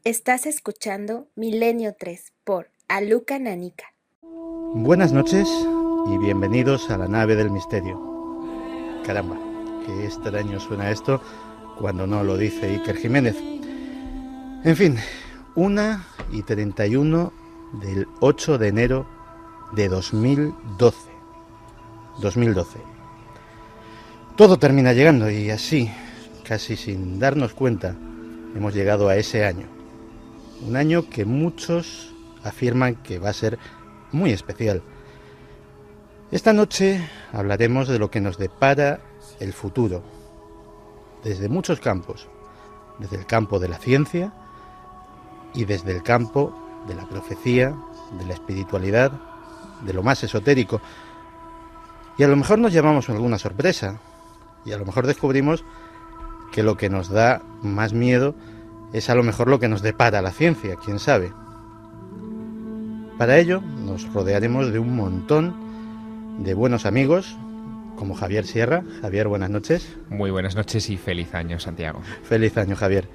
Estás escuchando Milenio 3 por Aluka Nanika. Buenas noches y bienvenidos a la nave del misterio. Caramba, qué extraño suena esto cuando no lo dice Iker Jiménez. En fin, 1:31 del 8 de enero de 2012. 2012. Todo termina llegando y así, casi sin darnos cuenta, hemos llegado a ese año. Un año que muchos afirman que va a ser muy especial. Esta noche hablaremos de lo que nos depara el futuro, desde muchos campos, desde el campo de la ciencia y desde el campo de la profecía, de la espiritualidad, de lo más esotérico. Y a lo mejor nos llevamos alguna sorpresa, y a lo mejor descubrimos que lo que nos da más miedo es a lo mejor lo que nos depara la ciencia, quién sabe. Para ello nos rodearemos de un montón de buenos amigos, como Javier Sierra. Javier, buenas noches. Muy buenas noches y feliz año, Santiago. Feliz año, Javier.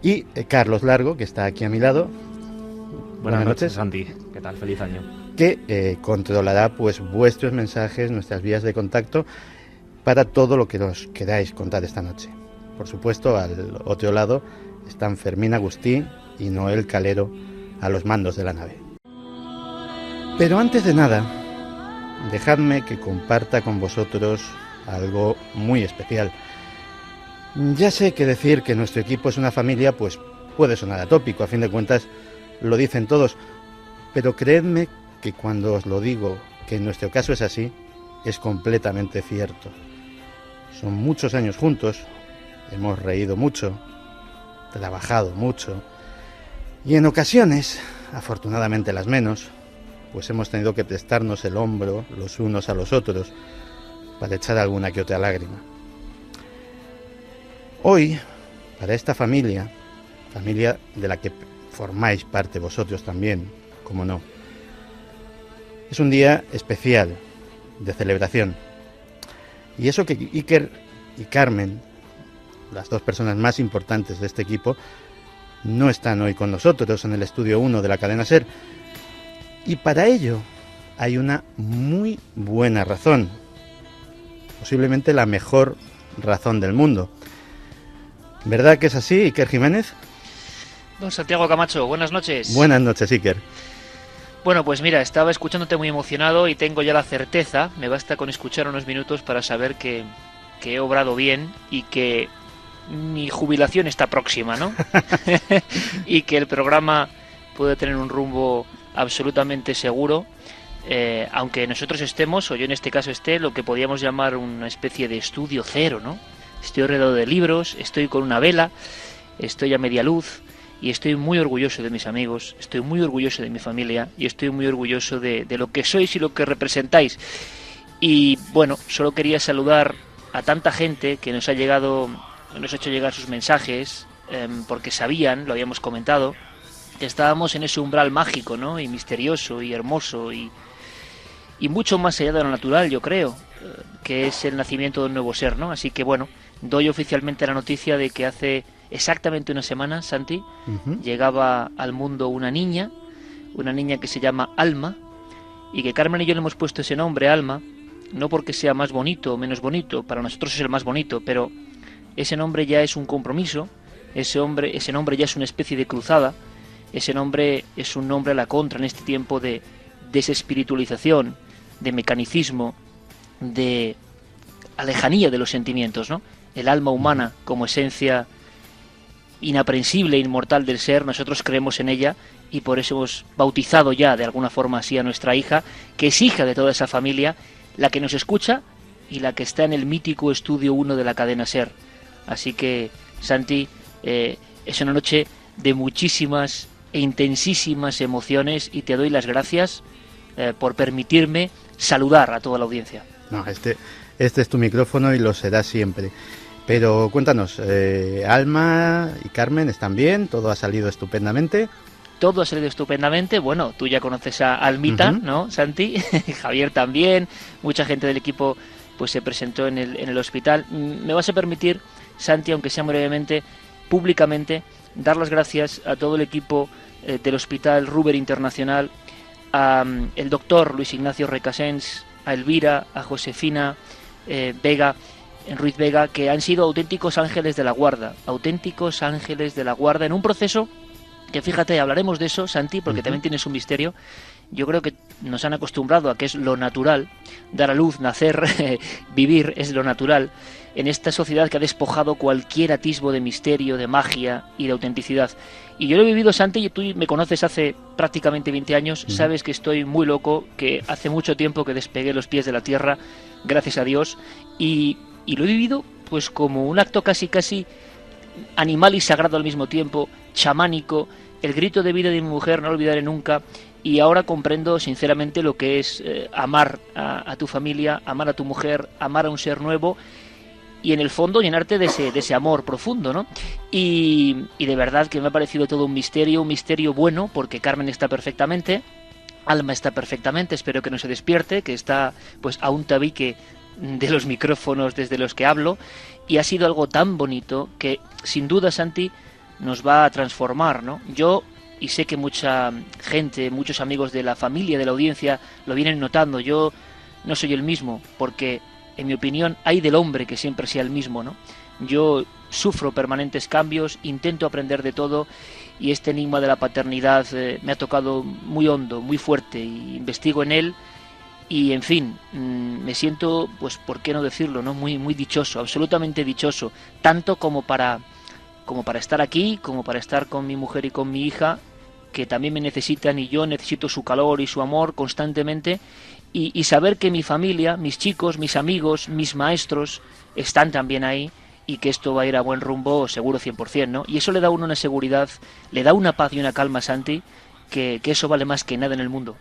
Y Carlos Largo, que está aquí a mi lado. Buenas noches, Santi. ¿Qué tal? Feliz año. Que controlará pues vuestros mensajes, nuestras vías de contacto, para todo lo que nos queráis contar esta noche. Por supuesto, al otro lado están Fermín Agustí y Noel Calero a los mandos de la nave. Pero antes de nada, dejadme que comparta con vosotros algo muy especial. Ya sé que decir que nuestro equipo es una familia pues puede sonar atópico, a fin de cuentas lo dicen todos, pero creedme que cuando os lo digo, que en nuestro caso es así, es completamente cierto. Son muchos años juntos, hemos reído mucho, trabajado mucho, y en ocasiones, afortunadamente las menos, pues hemos tenido que prestarnos el hombro los unos a los otros para echar alguna que otra lágrima. Hoy, para esta familia de la que formáis parte vosotros también, como no, es un día especial, de celebración. Y eso que Iker y Carmen, las dos personas más importantes de este equipo, no están hoy con nosotros en el estudio 1 de la cadena SER. Y para ello hay una muy buena razón, posiblemente la mejor razón del mundo. ¿Verdad que es así, Iker Jiménez? Don Santiago Camacho, buenas noches. Buenas noches, Iker. Bueno, pues mira, estaba escuchándote muy emocionado y tengo ya la certeza, me basta con escuchar unos minutos para saber que he obrado bien y que mi jubilación está próxima, ¿no? Y que el programa puede tener un rumbo absolutamente seguro, aunque nosotros estemos, o yo en este caso esté, lo que podríamos llamar una especie de estudio cero, ¿no? Estoy rodeado de libros, estoy con una vela, estoy a media luz y estoy muy orgulloso de mis amigos, estoy muy orgulloso de mi familia y estoy muy orgulloso de lo que sois y lo que representáis. Y bueno, solo quería saludar a tanta gente que nos ha hecho llegar sus mensajes, porque sabían, lo habíamos comentado, que estábamos en ese umbral mágico, ¿no? Y misterioso y hermoso y mucho más allá de lo natural, yo creo, que es el nacimiento de un nuevo ser, ¿no? Así que bueno, doy oficialmente la noticia de que hace exactamente una semana, Santi, llegaba al mundo una niña que se llama Alma, y que Carmen y yo le hemos puesto ese nombre, Alma, no porque sea más bonito o menos bonito, para nosotros es el más bonito, pero ese nombre ya es un compromiso, ese nombre ya es una especie de cruzada, ese nombre es un nombre a la contra en este tiempo de desespiritualización, de mecanicismo, de alejanía de los sentimientos, ¿no? El alma humana como esencia inaprensible, inmortal del ser, nosotros creemos en ella y por eso hemos bautizado ya de alguna forma así a nuestra hija, que es hija de toda esa familia, la que nos escucha y la que está en el mítico estudio 1 de la cadena SER. Así que, Santi, es una noche de muchísimas e intensísimas emociones y te doy las gracias por permitirme saludar a toda la audiencia. No, este es tu micrófono y lo será siempre. Pero cuéntanos, Alma y Carmen están bien, todo ha salido estupendamente. Todo ha salido estupendamente. Bueno, tú ya conoces a Almita, ¿no, Santi? Javier también, mucha gente del equipo pues se presentó en el hospital. Me vas a permitir, Santi, aunque sea brevemente, públicamente dar las gracias a todo el equipo del Hospital Ruber Internacional, a el doctor Luis Ignacio Recasens, a Elvira, a Josefina Ruiz Vega, que han sido auténticos ángeles de la guarda, en un proceso que, fíjate, hablaremos de eso, Santi, porque también tienes un misterio. Yo creo que nos han acostumbrado a que es lo natural, dar a luz, nacer, vivir es lo natural, en esta sociedad que ha despojado cualquier atisbo de misterio, de magia y de autenticidad. Y yo lo he vivido, Santi, y tú me conoces hace prácticamente 20 años, sabes que estoy muy loco, que hace mucho tiempo que despegué los pies de la tierra, gracias a Dios, y lo he vivido pues como un acto casi animal y sagrado al mismo tiempo, chamánico, el grito de vida de mi mujer, no lo olvidaré nunca. Y ahora comprendo sinceramente lo que es amar a tu familia, amar a tu mujer, amar a un ser nuevo y en el fondo llenarte de ese amor profundo, ¿no? Y de verdad que me ha parecido todo un misterio bueno, porque Carmen está perfectamente, Alma está perfectamente, espero que no se despierte, que está pues a un tabique de los micrófonos desde los que hablo, y ha sido algo tan bonito que sin duda, Santi, nos va a transformar, ¿no? Yo, y sé que mucha gente, muchos amigos de la familia, de la audiencia, lo vienen notando, yo no soy el mismo, porque en mi opinión hay del hombre que siempre sea el mismo, ¿no? Yo sufro permanentes cambios, intento aprender de todo, y este enigma de la paternidad me ha tocado muy hondo, muy fuerte, y investigo en él. Y en fin, me siento, pues, ¿por qué no decirlo, no? Muy dichoso, absolutamente dichoso, tanto como para estar aquí, como para estar con mi mujer y con mi hija, que también me necesitan y yo necesito su calor y su amor constantemente, y saber que mi familia, mis chicos, mis amigos, mis maestros están también ahí y que esto va a ir a buen rumbo seguro 100%, ¿no? Y eso le da a uno una seguridad, le da una paz y una calma, Santi, que eso vale más que nada en el mundo.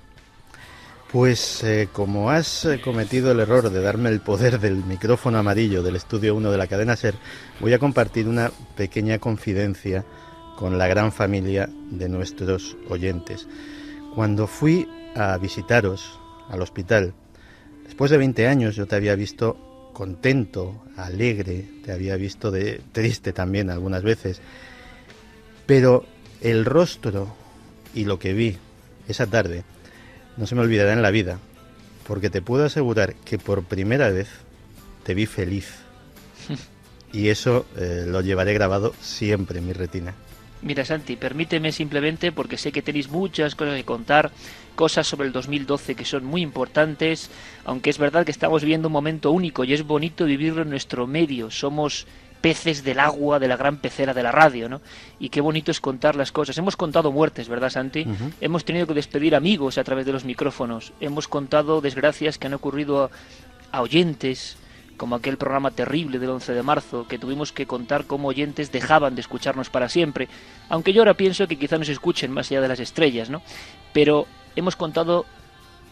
Pues como has cometido el error de darme el poder del micrófono amarillo del Estudio 1 de la cadena SER, voy a compartir una pequeña confidencia con la gran familia de nuestros oyentes. Cuando fui a visitaros al hospital, después de 20 años yo te había visto contento, alegre, te había visto triste también algunas veces, pero el rostro y lo que vi esa tarde no se me olvidará en la vida, porque te puedo asegurar que por primera vez te vi feliz. Y eso lo llevaré grabado siempre en mi retina. Mira, Santi, permíteme simplemente, porque sé que tenéis muchas cosas que contar, cosas sobre el 2012 que son muy importantes, aunque es verdad que estamos viviendo un momento único y es bonito vivirlo en nuestro medio. Somos peces del agua, de la gran pecera de la radio, ¿no? Y qué bonito es contar las cosas. Hemos contado muertes, ¿verdad, Santi? Hemos tenido que despedir amigos a través de los micrófonos. Hemos contado desgracias que han ocurrido a oyentes, como aquel programa terrible del 11 de marzo, que tuvimos que contar cómo oyentes dejaban de escucharnos para siempre. Aunque yo ahora pienso que quizá nos escuchen más allá de las estrellas, ¿no? Pero hemos contado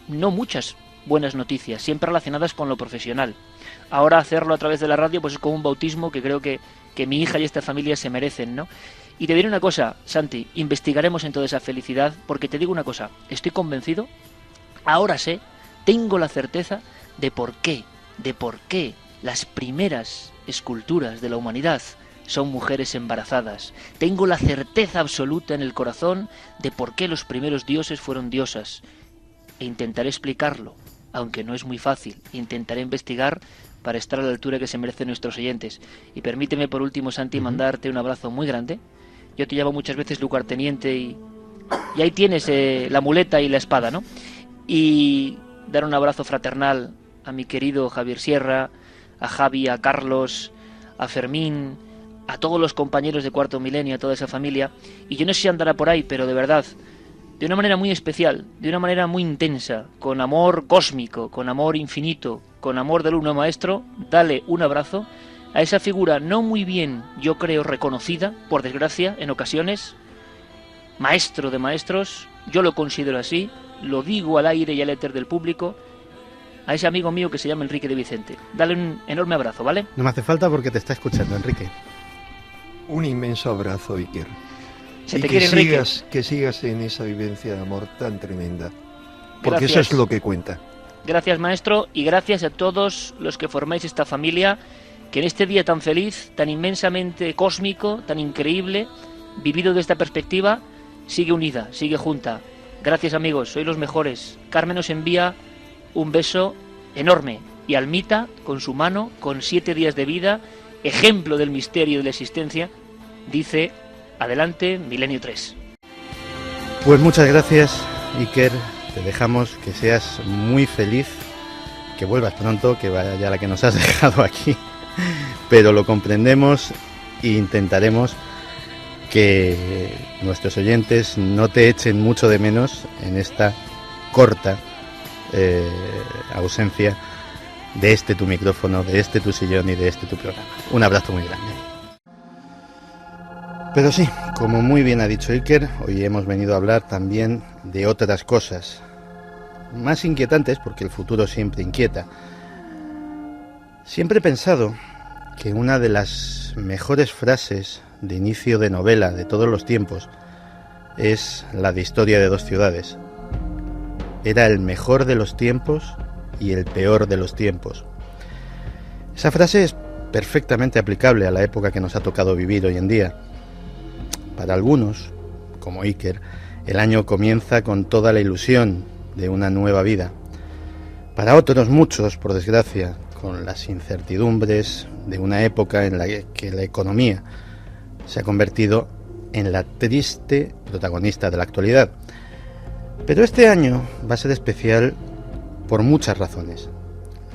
no muchas buenas noticias, siempre relacionadas con lo profesional. Ahora hacerlo a través de la radio pues es como un bautismo que creo que mi hija y esta familia se merecen, ¿no? Y te diré una cosa, Santi, investigaremos en toda esa felicidad, porque te digo una cosa, estoy convencido, ahora sé, tengo la certeza de por qué las primeras esculturas de la humanidad son mujeres embarazadas. Tengo la certeza absoluta en el corazón de por qué los primeros dioses fueron diosas. E intentaré explicarlo, aunque no es muy fácil. Intentaré investigar para estar a la altura que se merecen nuestros oyentes. Y permíteme por último, Santi, mandarte un abrazo muy grande. Yo te llamo muchas veces lugarteniente y ahí tienes la muleta y la espada, ¿no? Y dar un abrazo fraternal a mi querido Javier Sierra, a Javi, a Carlos, a Fermín, a todos los compañeros de Cuarto Milenio, a toda esa familia. Y yo no sé si andará por ahí, pero de verdad, de una manera muy especial, de una manera muy intensa, con amor cósmico, con amor infinito, con amor del uno maestro, dale un abrazo a esa figura no muy bien, yo creo, reconocida, por desgracia, en ocasiones, maestro de maestros, yo lo considero así, lo digo al aire y al éter del público, a ese amigo mío que se llama Enrique de Vicente. Dale un enorme abrazo, ¿vale? No me hace falta porque te está escuchando, Enrique. Un inmenso abrazo, Iker. Se te quiere, Enrique. Que sigas en esa vivencia de amor tan tremenda. Porque Gracias. eso es lo que cuenta. Gracias, maestro, y gracias a todos los que formáis esta familia, que en este día tan feliz, tan inmensamente cósmico, tan increíble, vivido desde esta perspectiva, sigue unida, sigue junta. Gracias, amigos, sois los mejores. Carmen os envía un beso enorme, y Almita, con su mano, con 7 días de vida, ejemplo del misterio de la existencia, dice: adelante, Milenio 3. Pues muchas gracias, Iker. Te dejamos, que seas muy feliz, que vuelvas pronto, que vaya ya la que nos has dejado aquí. Pero lo comprendemos e intentaremos que nuestros oyentes no te echen mucho de menos en esta corta ausencia de este tu micrófono, de este tu sillón y de este tu programa. Un abrazo muy grande. Pero sí, como muy bien ha dicho Iker, hoy hemos venido a hablar también de otras cosas más inquietantes, porque el futuro siempre inquieta. Siempre he pensado que una de las mejores frases de inicio de novela de todos los tiempos es la de Historia de dos ciudades. Era el mejor de los tiempos y el peor de los tiempos. Esa frase es perfectamente aplicable a la época que nos ha tocado vivir hoy en día. Para algunos, como Iker, el año comienza con toda la ilusión de una nueva vida. Para otros, muchos, por desgracia, con las incertidumbres de una época en la que la economía se ha convertido en la triste protagonista de la actualidad. Pero este año va a ser especial por muchas razones.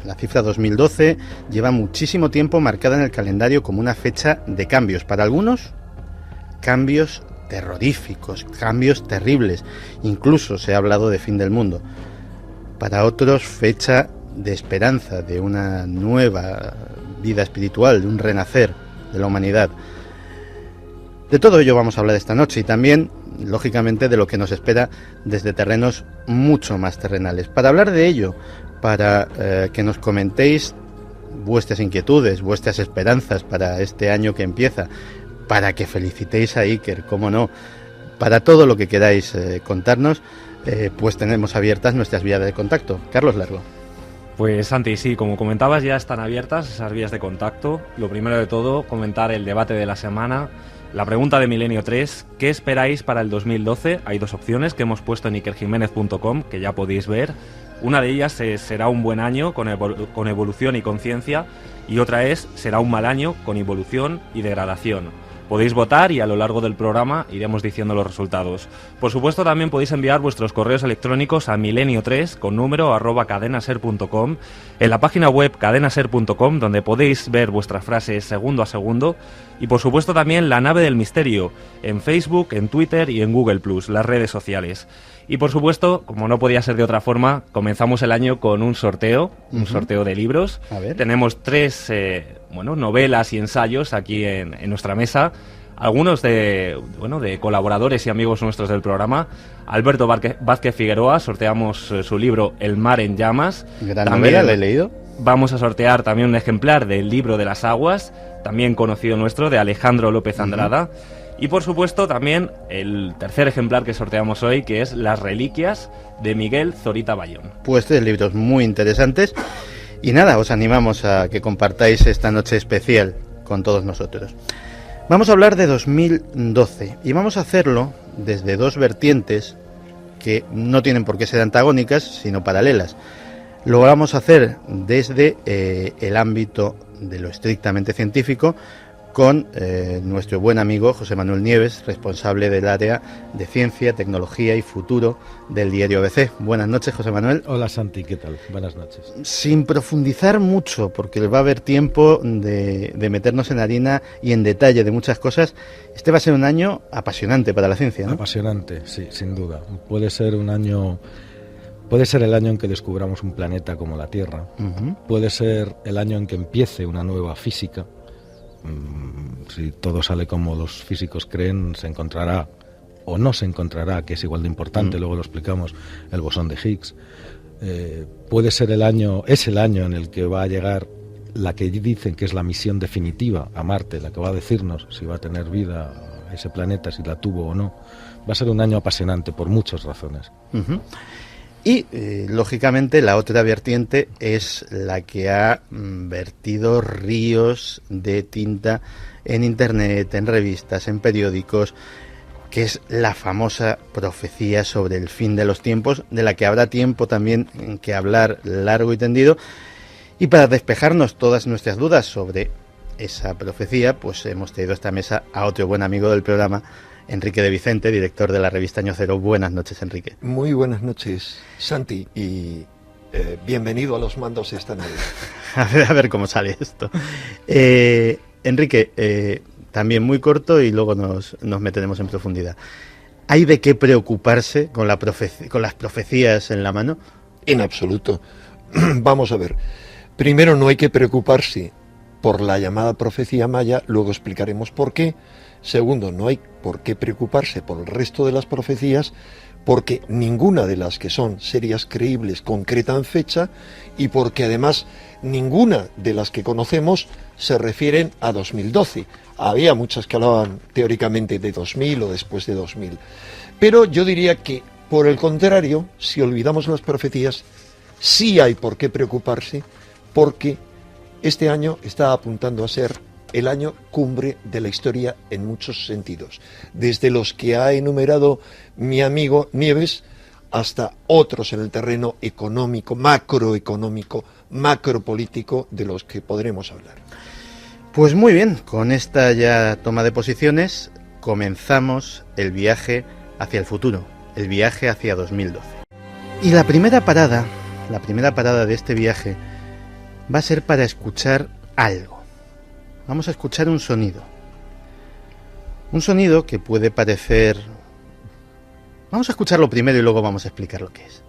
La cifra 2012 lleva muchísimo tiempo marcada en el calendario como una fecha de cambios. Para algunos, cambios terroríficos, cambios terribles. Incluso se ha hablado de fin del mundo. Para otros, fecha de esperanza, de una nueva vida espiritual, de un renacer de la humanidad. De todo ello vamos a hablar esta noche y también, lógicamente, de lo que nos espera desde terrenos mucho más terrenales. Para hablar de ello, para que nos comentéis vuestras inquietudes, vuestras esperanzas para este año que empieza, para que felicitéis a Iker, cómo no, para todo lo que queráis contarnos, pues tenemos abiertas nuestras vías de contacto. Carlos Largo. Pues Santi, sí, como comentabas, ya están abiertas esas vías de contacto. Lo primero de todo, comentar el debate de la semana. La pregunta de Milenio 3, ¿qué esperáis para el 2012? Hay 2 opciones que hemos puesto en ikerjimenez.com, que ya podéis ver. Una de ellas es, será un buen año con evolución y conciencia, y otra es, será un mal año con involución y degradación. Podéis votar y a lo largo del programa iremos diciendo los resultados. Por supuesto, también podéis enviar vuestros correos electrónicos a milenio3 con número @cadenaser.com, en la página web cadenaser.com, donde podéis ver vuestras frases segundo a segundo, y por supuesto también La Nave del Misterio en Facebook, en Twitter y en Google+, las redes sociales. Y por supuesto, como no podía ser de otra forma, comenzamos el año con un sorteo, un sorteo de libros. A ver. Tenemos 3 novelas y ensayos aquí en nuestra mesa. Algunos de colaboradores y amigos nuestros del programa. Alberto Vázquez Figueroa, sorteamos su libro El mar en llamas. Gran novela, la he leído. Vamos a sortear también un ejemplar del Libro de las Aguas, también conocido nuestro, de Alejandro López Andrada. Y por supuesto también el tercer ejemplar que sorteamos hoy, que es Las Reliquias, de Miguel Zorita Bayón. Pues 3 libros muy interesantes. Y nada, os animamos a que compartáis esta noche especial con todos nosotros. Vamos a hablar de 2012 y vamos a hacerlo desde 2 vertientes que no tienen por qué ser antagónicas, sino paralelas. Lo vamos a hacer desde el ámbito de lo estrictamente científico, con nuestro buen amigo José Manuel Nieves, responsable del área de Ciencia, Tecnología y Futuro del diario ABC. Buenas noches, José Manuel. Hola, Santi, ¿qué tal? Buenas noches. Sin profundizar mucho, porque va a haber tiempo de meternos en harina y en detalle de muchas cosas, este va a ser un año apasionante para la ciencia, ¿no? Apasionante, sí, sin duda. Puede ser el año en que descubramos un planeta como la Tierra. Puede ser el año en que empiece una nueva física. Si todo sale como los físicos creen, se encontrará o no se encontrará, que es igual de importante, luego lo explicamos, el bosón de Higgs. Puede ser es el año en el que va a llegar la que dicen que es la misión definitiva a Marte, la que va a decirnos si va a tener vida ese planeta, si la tuvo o no. Va a ser un año apasionante por muchas razones. Y, lógicamente, la otra vertiente es la que ha vertido ríos de tinta en Internet, en revistas, en periódicos, que es la famosa profecía sobre el fin de los tiempos, de la que habrá tiempo también en que hablar largo y tendido. Y para despejarnos todas nuestras dudas sobre esa profecía, pues hemos traído a esta mesa a otro buen amigo del programa, Enrique de Vicente, director de la revista Año Cero. Buenas noches, Enrique. Muy buenas noches, Santi, y bienvenido a los mandos esta noche. A ver cómo sale esto. Enrique, también muy corto y luego nos meteremos en profundidad. ¿Hay de qué preocuparse con las profecías en la mano? En absoluto. Vamos a ver. Primero, no hay que preocuparse por la llamada profecía maya, luego explicaremos por qué. Segundo, no hay por qué preocuparse por el resto de las profecías, porque ninguna de las que son serias, creíbles, concretan fecha, y porque además ninguna de las que conocemos se refieren a 2012. Había muchas que hablaban teóricamente de 2000 o después de 2000. Pero yo diría que, por el contrario, si olvidamos las profecías, sí hay por qué preocuparse, porque este año está apuntando a ser el año cumbre de la historia en muchos sentidos, desde los que ha enumerado mi amigo Nieves hasta otros en el terreno económico, macroeconómico, macropolítico, de los que podremos hablar. Pues muy bien, con esta ya toma de posiciones comenzamos el viaje hacia el futuro, el viaje hacia 2012. Y la primera parada de este viaje va a ser para escuchar algo. Vamos a escuchar un sonido. Un sonido que puede parecer... Vamos a escucharlo primero y luego vamos a explicar lo que es.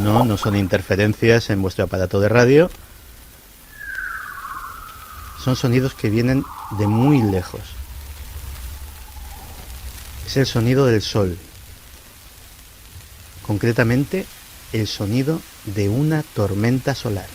No son interferencias en vuestro aparato de radio. Son sonidos que vienen de muy lejos. Es el sonido del sol. Concretamente, el sonido de una tormenta solar.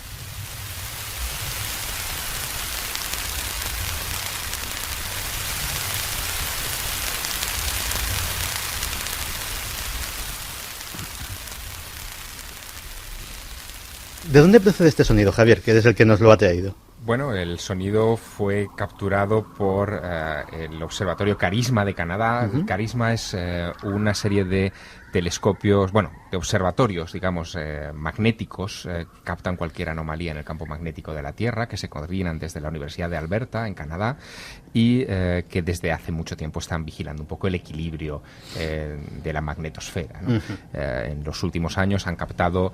¿De dónde procede este sonido, Javier, que eres el que nos lo ha traído? Bueno, el sonido fue capturado por el Observatorio Carisma de Canadá. Uh-huh. Carisma es una serie de telescopios, de observatorios, digamos, magnéticos, captan cualquier anomalía en el campo magnético de la Tierra, que se coordinan desde la Universidad de Alberta, en Canadá, y que desde hace mucho tiempo están vigilando un poco el equilibrio de la magnetosfera, ¿no? Uh-huh. En los últimos años han captado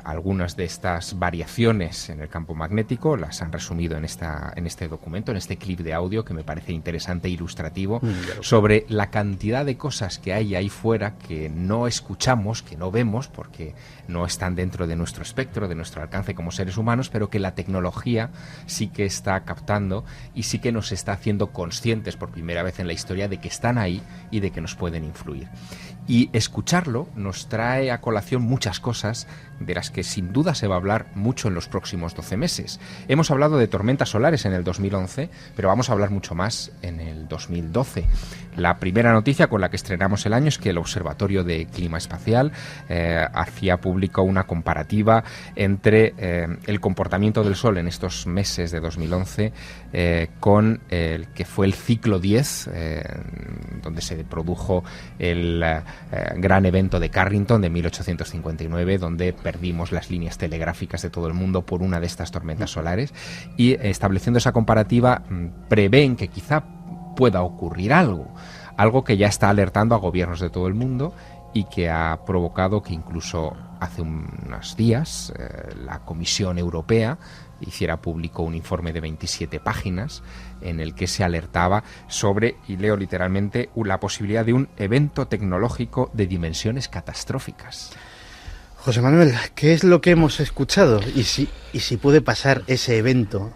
algunas de estas variaciones en el campo magnético, las han resumido en este documento, en este clip de audio, que me parece interesante e ilustrativo, sobre la cantidad de cosas que hay ahí fuera que no escuchamos, que no vemos, porque no están dentro de nuestro espectro, de nuestro alcance como seres humanos, pero que la tecnología sí que está captando y sí que nos está haciendo conscientes por primera vez en la historia de que están ahí y de que nos pueden influir. Y escucharlo nos trae a colación muchas cosas de las que sin duda se va a hablar mucho en los próximos 12 meses. Hemos hablado de tormentas solares en el 2011, pero vamos a hablar mucho más en el 2012. La primera noticia con la que estrenamos el año es que el Observatorio de Clima Espacial hacía público una comparativa entre el comportamiento del Sol en estos meses de 2011 con el que fue el ciclo 10, donde se produjo el gran evento de Carrington de 1859, donde perdimos las líneas telegráficas de todo el mundo por una de estas tormentas solares, y estableciendo esa comparativa prevén que quizá pueda ocurrir algo que ya está alertando a gobiernos de todo el mundo y que ha provocado que incluso hace unos días la Comisión Europea hiciera público un informe de 27 páginas en el que se alertaba sobre, y leo literalmente, la posibilidad de un evento tecnológico de dimensiones catastróficas. José Manuel, ¿qué es lo que hemos escuchado? ¿Y si puede pasar ese evento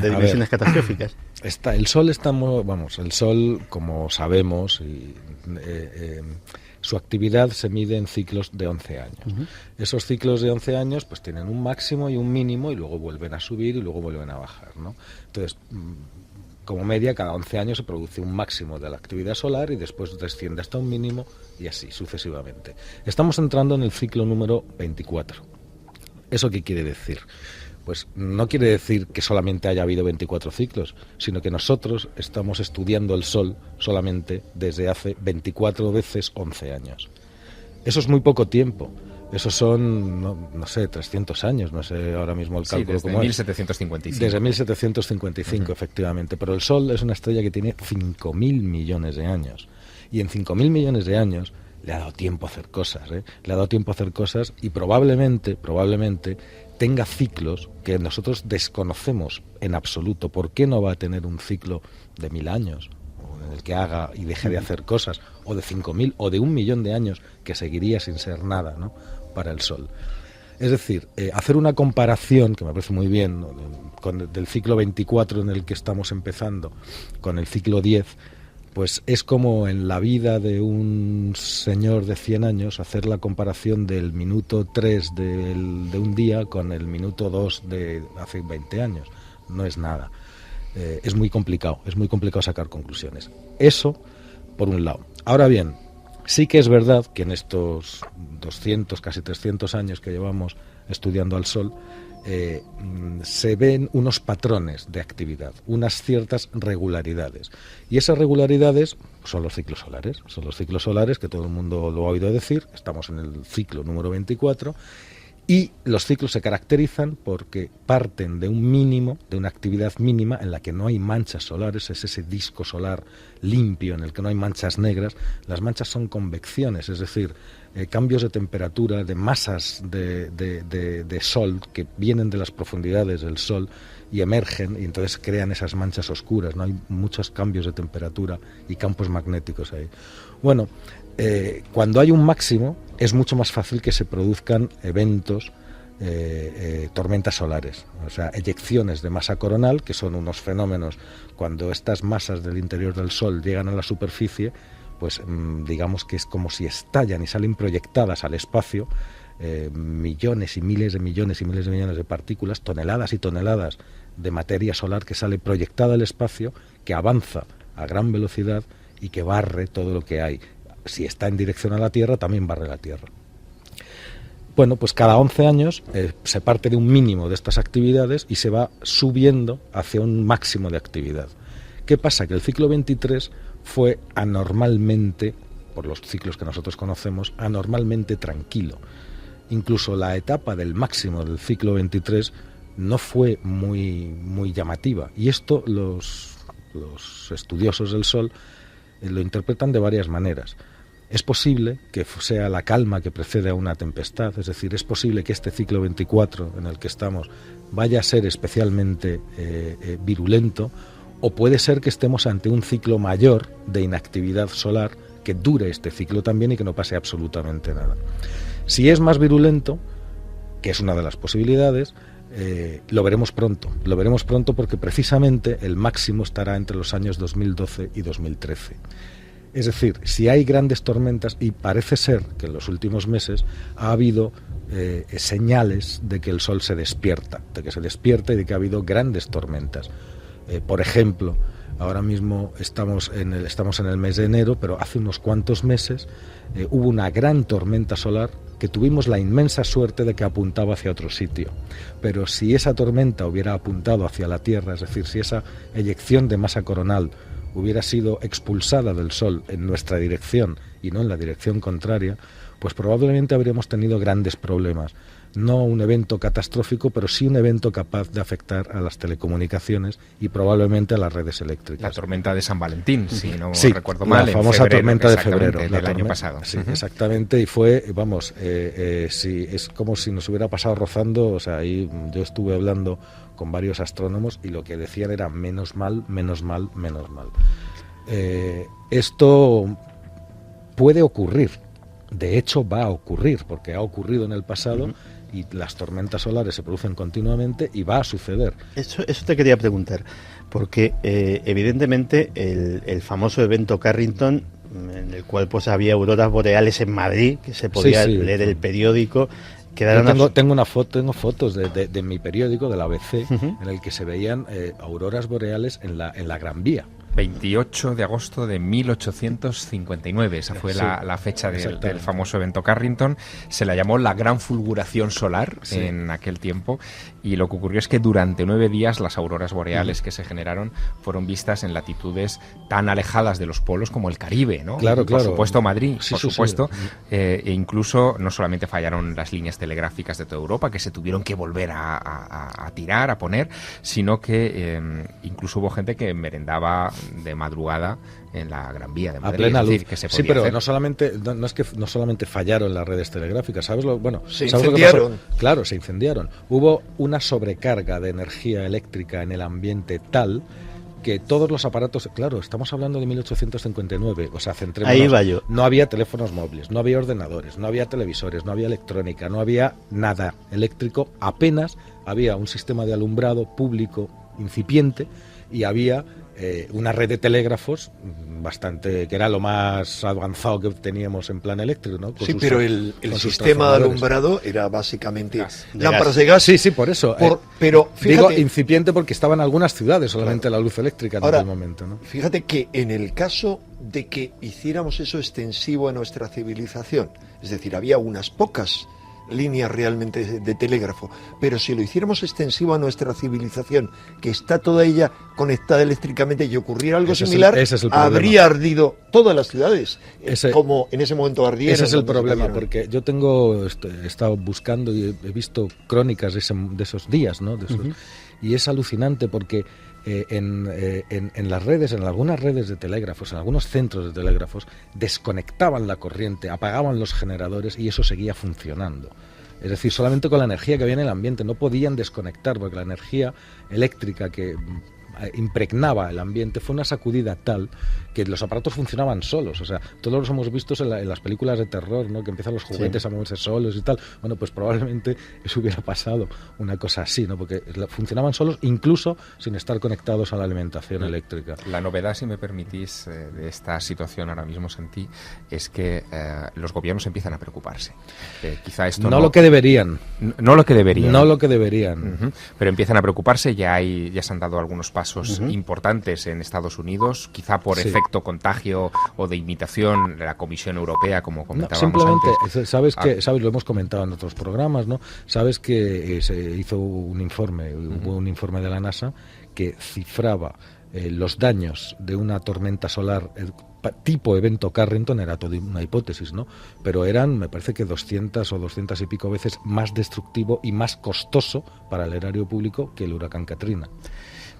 de dimensiones catastróficas? El Sol, como sabemos, su actividad se mide en ciclos de 11 años. Esos ciclos de 11 años pues tienen un máximo y un mínimo y luego vuelven a subir y luego vuelven a bajar, ¿no? Entonces, como media, cada 11 años se produce un máximo de la actividad solar y después desciende hasta un mínimo y así sucesivamente. Estamos entrando en el ciclo número 24. ¿Eso qué quiere decir? Pues no quiere decir que solamente haya habido 24 ciclos, sino que nosotros estamos estudiando el Sol solamente desde hace 24 veces 11 años. Eso es muy poco tiempo. Esos son, no sé, 300 años, no sé ahora mismo el cálculo. Sí, desde 1755. Desde 1755, efectivamente. Pero el Sol es una estrella que tiene 5.000 millones de años. Y en 5.000 millones de años le ha dado tiempo a hacer cosas, ¿eh? Le ha dado tiempo a hacer cosas y probablemente tenga ciclos que nosotros desconocemos en absoluto. ¿Por qué no va a tener un ciclo de 1.000 años? En el que haga y deje de hacer cosas, o de 5.000 o de 1.000.000 de años que seguiría sin ser nada, ¿no?, para el Sol. Es decir, hacer una comparación, que me parece muy bien, ¿no?, del ciclo 24 en el que estamos empezando con el ciclo 10, pues es como en la vida de un señor de 100 años hacer la comparación del minuto 3 de un día con el minuto 2 de hace 20 años. No es nada. Es muy complicado sacar conclusiones. Eso, por un lado. Ahora bien, sí que es verdad que en estos 200, casi 300 años que llevamos estudiando al Sol, se ven unos patrones de actividad, unas ciertas regularidades. Y esas regularidades son los ciclos solares, que todo el mundo lo ha oído decir. Estamos en el ciclo número 24. Y los ciclos se caracterizan porque parten de un mínimo, de una actividad mínima en la que no hay manchas solares, es ese disco solar limpio en el que no hay manchas negras. Las manchas son convecciones, es decir, cambios de temperatura, de masas de sol que vienen de las profundidades del Sol y emergen y entonces crean esas manchas oscuras, ¿no? Hay muchos cambios de temperatura y campos magnéticos ahí. Bueno, cuando hay un máximo es mucho más fácil que se produzcan eventos, tormentas solares, o sea, eyecciones de masa coronal, que son unos fenómenos cuando estas masas del interior del Sol llegan a la superficie, pues digamos que es como si estallan y salen proyectadas al espacio millones y miles de millones y miles de millones de partículas, toneladas y toneladas de materia solar que sale proyectada al espacio, que avanza a gran velocidad y que barre todo lo que hay. Si está en dirección a la Tierra, también barre la Tierra. Bueno, pues cada 11 años se parte de un mínimo de estas actividades y se va subiendo hacia un máximo de actividad. ¿Qué pasa? Que el ciclo 23 fue anormalmente, por los ciclos que nosotros conocemos, anormalmente tranquilo. Incluso la etapa del máximo del ciclo 23 no fue muy llamativa. Y esto los estudiosos del Sol lo interpretan de varias maneras. Es posible que sea la calma que precede a una tempestad, es decir, es posible que este ciclo 24 en el que estamos vaya a ser especialmente virulento, o puede ser que estemos ante un ciclo mayor de inactividad solar que dure este ciclo también y que no pase absolutamente nada. Si es más virulento, que es una de las posibilidades, lo veremos pronto porque precisamente el máximo estará entre los años 2012 y 2013. Es decir, si hay grandes tormentas, y parece ser que en los últimos meses ha habido señales de que el Sol se despierta, y de que ha habido grandes tormentas. Por ejemplo, ahora mismo estamos en el mes de enero, pero hace unos cuantos meses hubo una gran tormenta solar que tuvimos la inmensa suerte de que apuntaba hacia otro sitio. Pero si esa tormenta hubiera apuntado hacia la Tierra, es decir, si esa eyección de masa coronal hubiera sido expulsada del Sol en nuestra dirección y no en la dirección contraria, pues probablemente habríamos tenido grandes problemas. No un evento catastrófico, pero sí un evento capaz de afectar a las telecomunicaciones y probablemente a las redes eléctricas. La tormenta de San Valentín, si no recuerdo la mal. famosa tormenta de febrero. Del año pasado. Sí, exactamente, y fue, sí, es como si nos hubiera pasado rozando, o sea, ahí yo estuve hablando con varios astrónomos y lo que decían era menos mal. Esto puede ocurrir, de hecho va a ocurrir, porque ha ocurrido en el pasado y las tormentas solares se producen continuamente y va a suceder. Eso te quería preguntar, porque evidentemente el famoso evento Carrington en el cual pues había auroras boreales en Madrid, que se podía leer el periódico. Tengo fotos de mi periódico, de la ABC, en el que se veían auroras boreales en la Gran Vía. 28 de agosto de 1859, esa fue la fecha del famoso evento Carrington. Se la llamó la Gran Fulguración Solar en aquel tiempo, y lo que ocurrió es que durante 9 días las auroras boreales que se generaron fueron vistas en latitudes tan alejadas de los polos como el Caribe, ¿no? Claro. Por supuesto Madrid, e incluso no solamente fallaron las líneas telegráficas de toda Europa, que se tuvieron que volver a tirar, a poner, sino que incluso hubo gente que merendaba de madrugada en la Gran Vía de Madrid. A plena luz. Que se podía sí, pero hacer. no solamente fallaron las redes telegráficas, ¿sabes lo se incendiaron. Lo que pasó? Claro, se incendiaron. Hubo una sobrecarga de energía eléctrica en el ambiente tal que todos los aparatos, claro, estamos hablando de 1859, o sea, centrémonos. Ahí va yo. No había teléfonos móviles, no había ordenadores, no había televisores, no había electrónica, no había nada eléctrico, apenas había un sistema de alumbrado público incipiente y había una red de telégrafos bastante, que era lo más avanzado que teníamos en plan eléctrico, ¿no? Pero el sistema de alumbrado era básicamente lámparas de gas. Sí, por eso. Pero fíjate, digo incipiente porque estaba en algunas ciudades solamente la luz eléctrica en aquel momento, ¿no? Fíjate que en el caso de que hiciéramos eso extensivo a nuestra civilización, es decir, había unas pocas líneas realmente de telégrafo, pero si lo hiciéramos extensivo a nuestra civilización, que está toda ella conectada eléctricamente, y ocurriera algo similar, habría ardido todas las ciudades, como en ese momento ardieron. Ese es el problema, porque yo he estado buscando y he visto crónicas de esos días, ¿no? Y es alucinante porque en las redes, en algunas redes de telégrafos, en algunos centros de telégrafos, desconectaban la corriente, apagaban los generadores y eso seguía funcionando. Es decir, solamente con la energía que había en el ambiente, no podían desconectar, porque la energía eléctrica que impregnaba el ambiente fue una sacudida tal que los aparatos funcionaban solos. O sea, todos los hemos visto en las películas de terror, ¿no? Que empiezan los juguetes a moverse solos y tal. Bueno, pues probablemente eso hubiera pasado, una cosa así, ¿no? Porque funcionaban solos incluso sin estar conectados a la alimentación eléctrica. La novedad, si me permitís, de esta situación ahora mismo, Santi, es que los gobiernos empiezan a preocuparse. Quizá esto no lo que deberían. No lo que deberían. No lo que deberían. Pero empiezan a preocuparse. Ya se han dado algunos pasos importantes en Estados Unidos, quizá por efecto contagio o de imitación de la Comisión Europea, como comentábamos antes. Sabes, lo hemos comentado en otros programas, ¿no? Sabes que se hizo un informe, hubo un informe de la NASA que cifraba los daños de una tormenta solar tipo evento Carrington, era todo una hipótesis, ¿no? Pero eran, me parece que 200 o 200 y pico veces más destructivo y más costoso para el erario público que el huracán Katrina.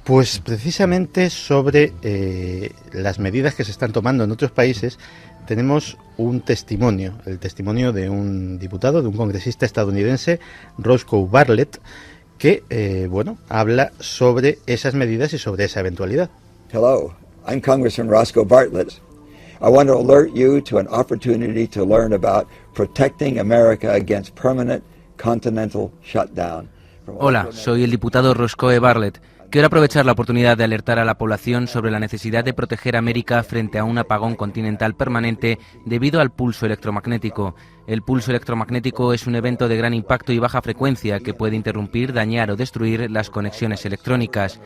Pues precisamente sobre las medidas que se están tomando en otros países tenemos un testimonio, el testimonio de un diputado, de un congresista estadounidense, Roscoe Bartlett, que habla sobre esas medidas y sobre esa eventualidad. Hello, I'm Congressman Roscoe Bartlett. I want to alert you to an opportunity to learn about protecting America against permanent continental shutdown. Hola, soy el diputado Roscoe Bartlett. Quiero aprovechar la oportunidad de alertar a la población sobre la necesidad de proteger a América frente a un apagón continental permanente debido al pulso electromagnético. El pulso electromagnético es un evento de gran impacto y baja frecuencia que puede interrumpir, dañar o destruir las conexiones electrónicas.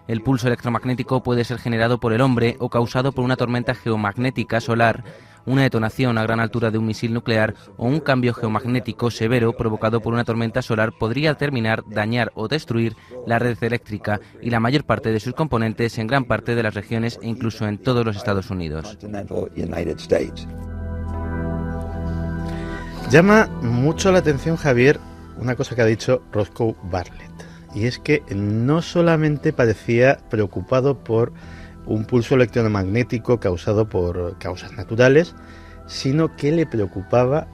El pulso electromagnético puede ser generado por el hombre o causado por una tormenta geomagnética solar, una detonación a gran altura de un misil nuclear o un cambio geomagnético severo provocado por una tormenta solar podría terminar, dañar o destruir la red eléctrica y la mayor parte de sus componentes en gran parte de las regiones e incluso en todos los Estados Unidos. Llama mucho la atención, Javier, una cosa que ha dicho Roscoe Bartlett, y es que no solamente parecía preocupado por un pulso electromagnético causado por causas naturales, sino que le preocupaba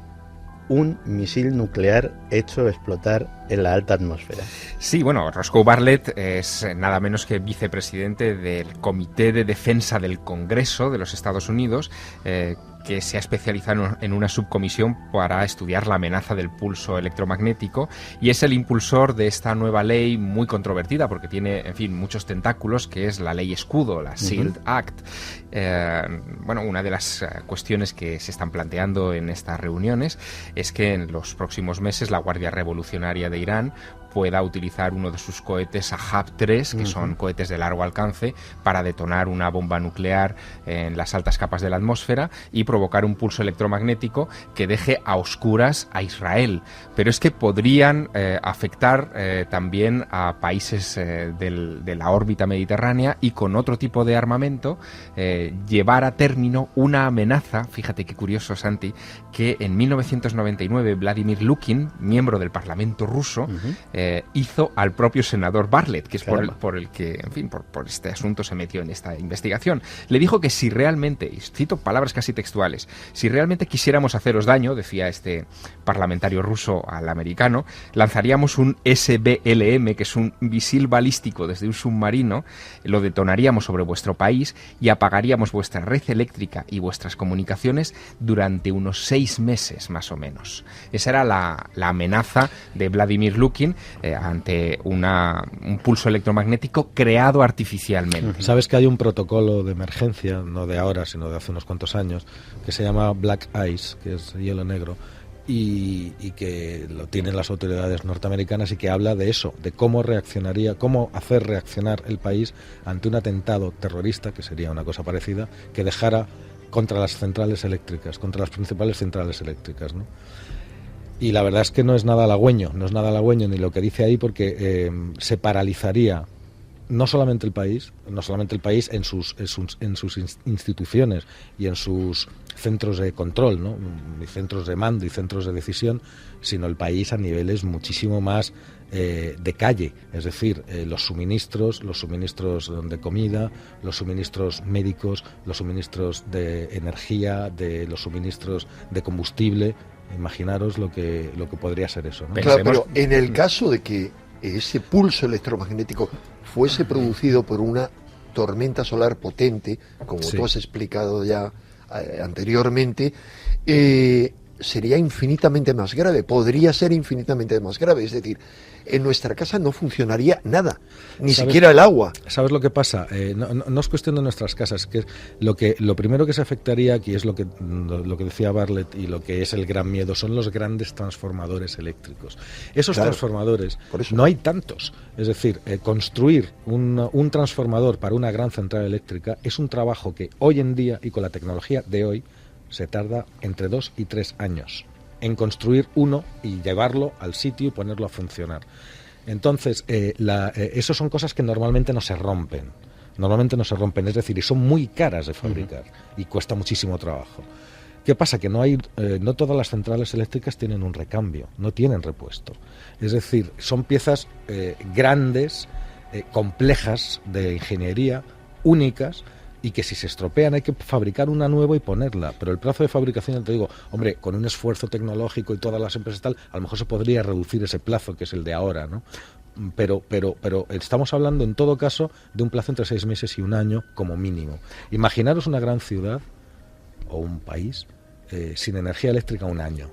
un misil nuclear hecho explotar en la alta atmósfera. Sí, bueno, Roscoe Bartlett es nada menos que vicepresidente del Comité de Defensa del Congreso de los Estados Unidos, que que se ha especializado en una subcomisión para estudiar la amenaza del pulso electromagnético y es el impulsor de esta nueva ley muy controvertida porque tiene, en fin, muchos tentáculos, que es la ley escudo, la SHIELD Act. Bueno, una de las cuestiones que se están planteando en estas reuniones es que en los próximos meses la Guardia Revolucionaria de Irán pueda utilizar uno de sus cohetes Ahab-3, que son cohetes de largo alcance, para detonar una bomba nuclear en las altas capas de la atmósfera y provocar un pulso electromagnético que deje a oscuras a Israel. Pero es que podrían afectar también a países de la órbita mediterránea y con otro tipo de armamento llevar a término una amenaza, fíjate qué curioso, Santi, que en 1999 Vladimir Lukin, miembro del Parlamento ruso, hizo al propio senador Bartlett, que es por el que, en fin, por este asunto se metió en esta investigación. Le dijo que si realmente, y cito palabras casi textuales, si realmente quisiéramos haceros daño, decía este parlamentario ruso al americano, lanzaríamos un SBLM, que es un misil balístico desde un submarino, lo detonaríamos sobre vuestro país y apagaríamos vuestra red eléctrica y vuestras comunicaciones durante unos 6 meses, más o menos. Esa era la amenaza de Vladimir Lukin ante un pulso electromagnético creado artificialmente. Sabes que hay un protocolo de emergencia, no de ahora, sino de hace unos cuantos años, que se llama Black Ice, que es hielo negro, y que lo tienen las autoridades norteamericanas y que habla de eso, de cómo hacer reaccionar el país ante un atentado terrorista, que sería una cosa parecida, que dejara contra las centrales eléctricas, contra las principales centrales eléctricas, ¿no? Y la verdad es que no es nada halagüeño ni lo que dice ahí, porque se paralizaría no solamente el país en sus instituciones y en sus centros de control, ¿no? Y centros de mando y centros de decisión, sino el país a niveles muchísimo más de calle, es decir, los suministros de comida, los suministros médicos, los suministros de energía, los suministros de combustible. Imaginaros lo que podría ser eso, ¿no? Claro, pero en el caso de que ese pulso electromagnético fuese producido por una tormenta solar potente, como tú has explicado ya anteriormente, sería infinitamente más grave, podría ser infinitamente más grave, es decir, en nuestra casa no funcionaría nada, ni siquiera el agua. ¿Sabes lo que pasa? No es cuestión de nuestras casas, que lo primero que se afectaría aquí es lo que decía Bartlett, y lo que es el gran miedo son los grandes transformadores eléctricos. Esos transformadores, no hay tantos, es decir, construir un transformador para una gran central eléctrica es un trabajo que hoy en día y con la tecnología de hoy se tarda entre 2 y 3 años en construir uno y llevarlo al sitio y ponerlo a funcionar. Entonces, eso son cosas que normalmente no se rompen, es decir, y son muy caras de fabricar y cuesta muchísimo trabajo. ¿Qué pasa? Que no todas las centrales eléctricas tienen un recambio, no tienen repuesto. Es decir, son piezas grandes, complejas de ingeniería, únicas, y que si se estropean hay que fabricar una nueva y ponerla, pero el plazo de fabricación, te digo, hombre, con un esfuerzo tecnológico y todas las empresas tal, a lo mejor se podría reducir ese plazo, que es el de ahora, ¿no? Pero estamos hablando en todo caso de un plazo entre 6 meses y 1 año como mínimo. Imaginaros una gran ciudad o un país sin energía eléctrica 1 año.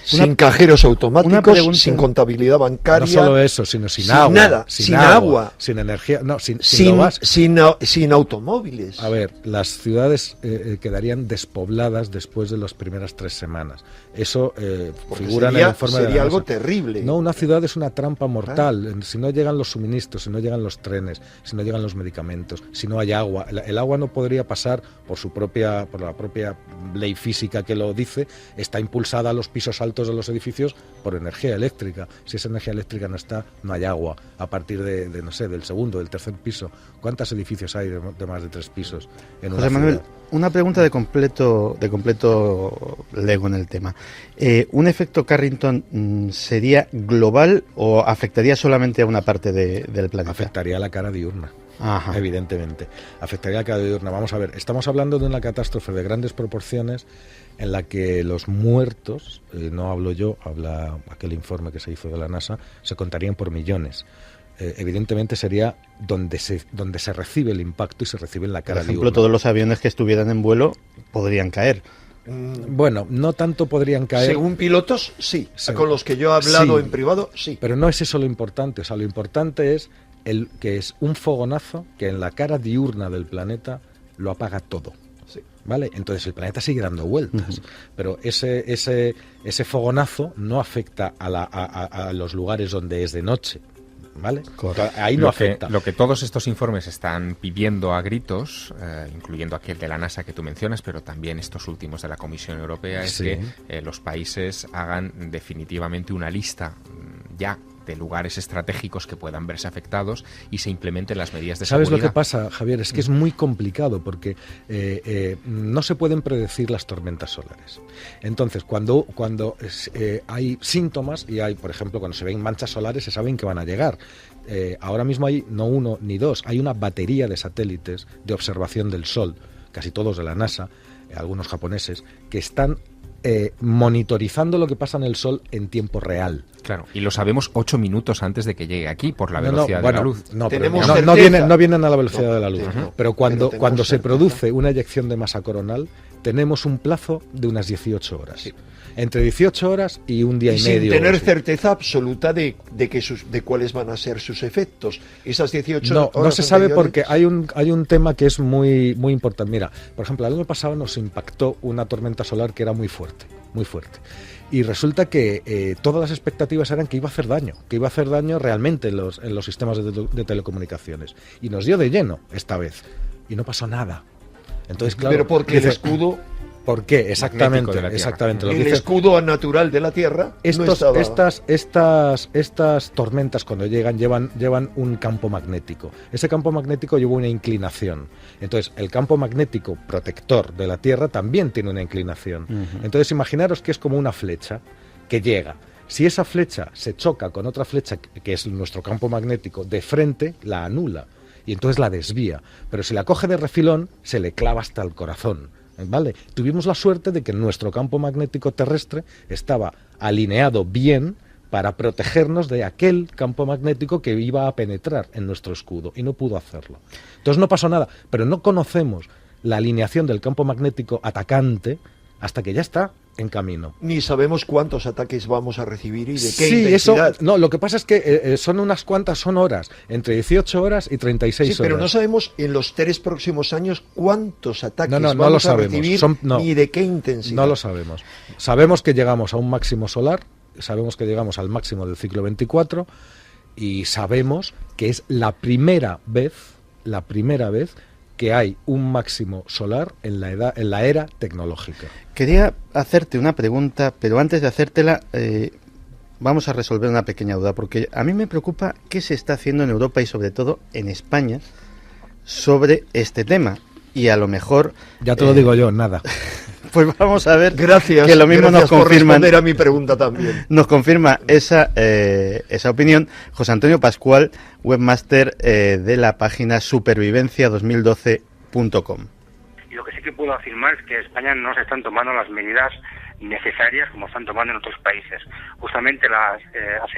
Sin cajeros automáticos, sin contabilidad bancaria. No solo eso, sino sin agua. Nada, sin agua. Sin energía, no, sin automóviles. A ver, las ciudades quedarían despobladas después de las primeras 3 semanas. Eso figura en el informe de la sería algo NASA. terrible. No, una ciudad es una trampa mortal. Si no llegan los suministros, si no llegan los trenes, si no llegan los medicamentos, si no hay agua. El agua no podría pasar por la propia ley física que lo dice, está impulsada a los pisos altos de los edificios por energía eléctrica. Si esa energía eléctrica no está, no hay agua. A partir de no sé, del segundo, del tercer piso. ¿Cuántos edificios hay de más de 3 pisos en una José Manuel, ciudad? una pregunta de completo lego en el tema. ¿Un efecto Carrington sería global o afectaría solamente a una parte del planeta? Afectaría a la cara diurna. Ajá. Evidentemente, afectaría a la cara diurna. Vamos a ver, estamos hablando de una catástrofe de grandes proporciones en la que los muertos, no hablo yo, habla aquel informe que se hizo de la NASA, se contarían por millones. Evidentemente sería donde se recibe el impacto y se recibe en la cara Por ejemplo, diurna. todos los aviones que estuvieran en vuelo podrían caer. Bueno, no tanto podrían caer. Según pilotos, sí. Según- Con los que yo he hablado Sí. en privado, sí. Pero no es eso lo importante. O sea, lo importante es que es un fogonazo que en la cara diurna del planeta lo apaga todo. Sí. ¿Vale? Entonces el planeta sigue dando vueltas. Pero ese fogonazo no afecta a los lugares donde es de noche. ¿Vale? Ahí no Lo afecta. lo que todos estos informes están pidiendo a gritos, incluyendo aquel de la NASA que tú mencionas, pero también estos últimos de la Comisión Europea, es Sí. que los países hagan definitivamente una lista ya de lugares estratégicos que puedan verse afectados y se implementen las medidas de ¿Sabes seguridad. lo que pasa, Javier? Es que es muy complicado porque no se pueden predecir las tormentas solares. Entonces, cuando hay síntomas y hay, por ejemplo, cuando se ven manchas solares, se saben que van a llegar. Ahora mismo hay no uno ni dos, hay una batería de satélites de observación del Sol, casi todos de la NASA, algunos japoneses, que están monitorizando lo que pasa en el Sol en tiempo real. Claro, y lo sabemos 8 minutos antes de que llegue aquí por la No, velocidad bueno, de la luz. No, pero Tenemos no certeza. vienen a la velocidad de la luz. No, Pero cuando pero tenemos se certeza. produce una eyección de masa coronal, tenemos un plazo de unas 18 horas. Sí. Entre 18 horas y un día y sin medio. tener o así. certeza absoluta de cuáles van a ser sus efectos. Esas 18 No, horas no se sabe anteriores- porque hay un tema que es muy, muy importante. Mira, por ejemplo, el año pasado nos impactó una tormenta solar que era muy fuerte, muy fuerte. Y resulta que todas las expectativas eran que iba a hacer daño realmente en los sistemas de telecomunicaciones. Y nos dio de lleno esta vez. Y no pasó nada. Entonces, claro, Pero porque el dices, escudo, ¿por qué? Magnético Exactamente, de la Tierra. exactamente. Lo que el dices, escudo natural de la Tierra no estaba. estas tormentas cuando llevan un campo magnético. Ese campo magnético lleva una inclinación. Entonces, el campo magnético protector de la Tierra también tiene una inclinación. Entonces, imaginaros que es como una flecha que llega. Si esa flecha se choca con otra flecha, que es nuestro campo magnético, de frente, la anula. Y entonces la desvía. Pero si la coge de refilón, se le clava hasta el corazón. ¿Vale? Tuvimos la suerte de que nuestro campo magnético terrestre estaba alineado bien para protegernos de aquel campo magnético que iba a penetrar en nuestro escudo y no pudo hacerlo. Entonces no pasó nada, pero no conocemos la alineación del campo magnético atacante hasta que ya está en camino. Ni sabemos cuántos ataques vamos a recibir y de qué Sí, intensidad. eso, no, lo que pasa es que son unas cuantas, son horas, entre 18 horas y 36 Sí, pero horas. no sabemos en los 3 próximos años cuántos ataques No lo vamos a sabemos. recibir No. ni de qué intensidad. No lo sabemos. Sabemos que llegamos a un máximo solar, sabemos que llegamos al máximo del ciclo 24 y sabemos que es la primera vez que hay un máximo solar en la era tecnológica. Quería hacerte una pregunta, pero antes de hacértela, vamos a resolver una pequeña duda, porque a mí me preocupa qué se está haciendo en Europa y sobre todo en España sobre este tema. Y a lo mejor... Ya te lo digo yo, nada. Pues vamos a ver Gracias, que lo mismo gracias nos por confirman. responder a mi pregunta también. Nos confirma esa opinión José Antonio Pascual, webmaster de la página supervivencia2012.com. Y lo que sí que puedo afirmar es que en España no se están tomando las medidas necesarias como están tomando en otros países. Justamente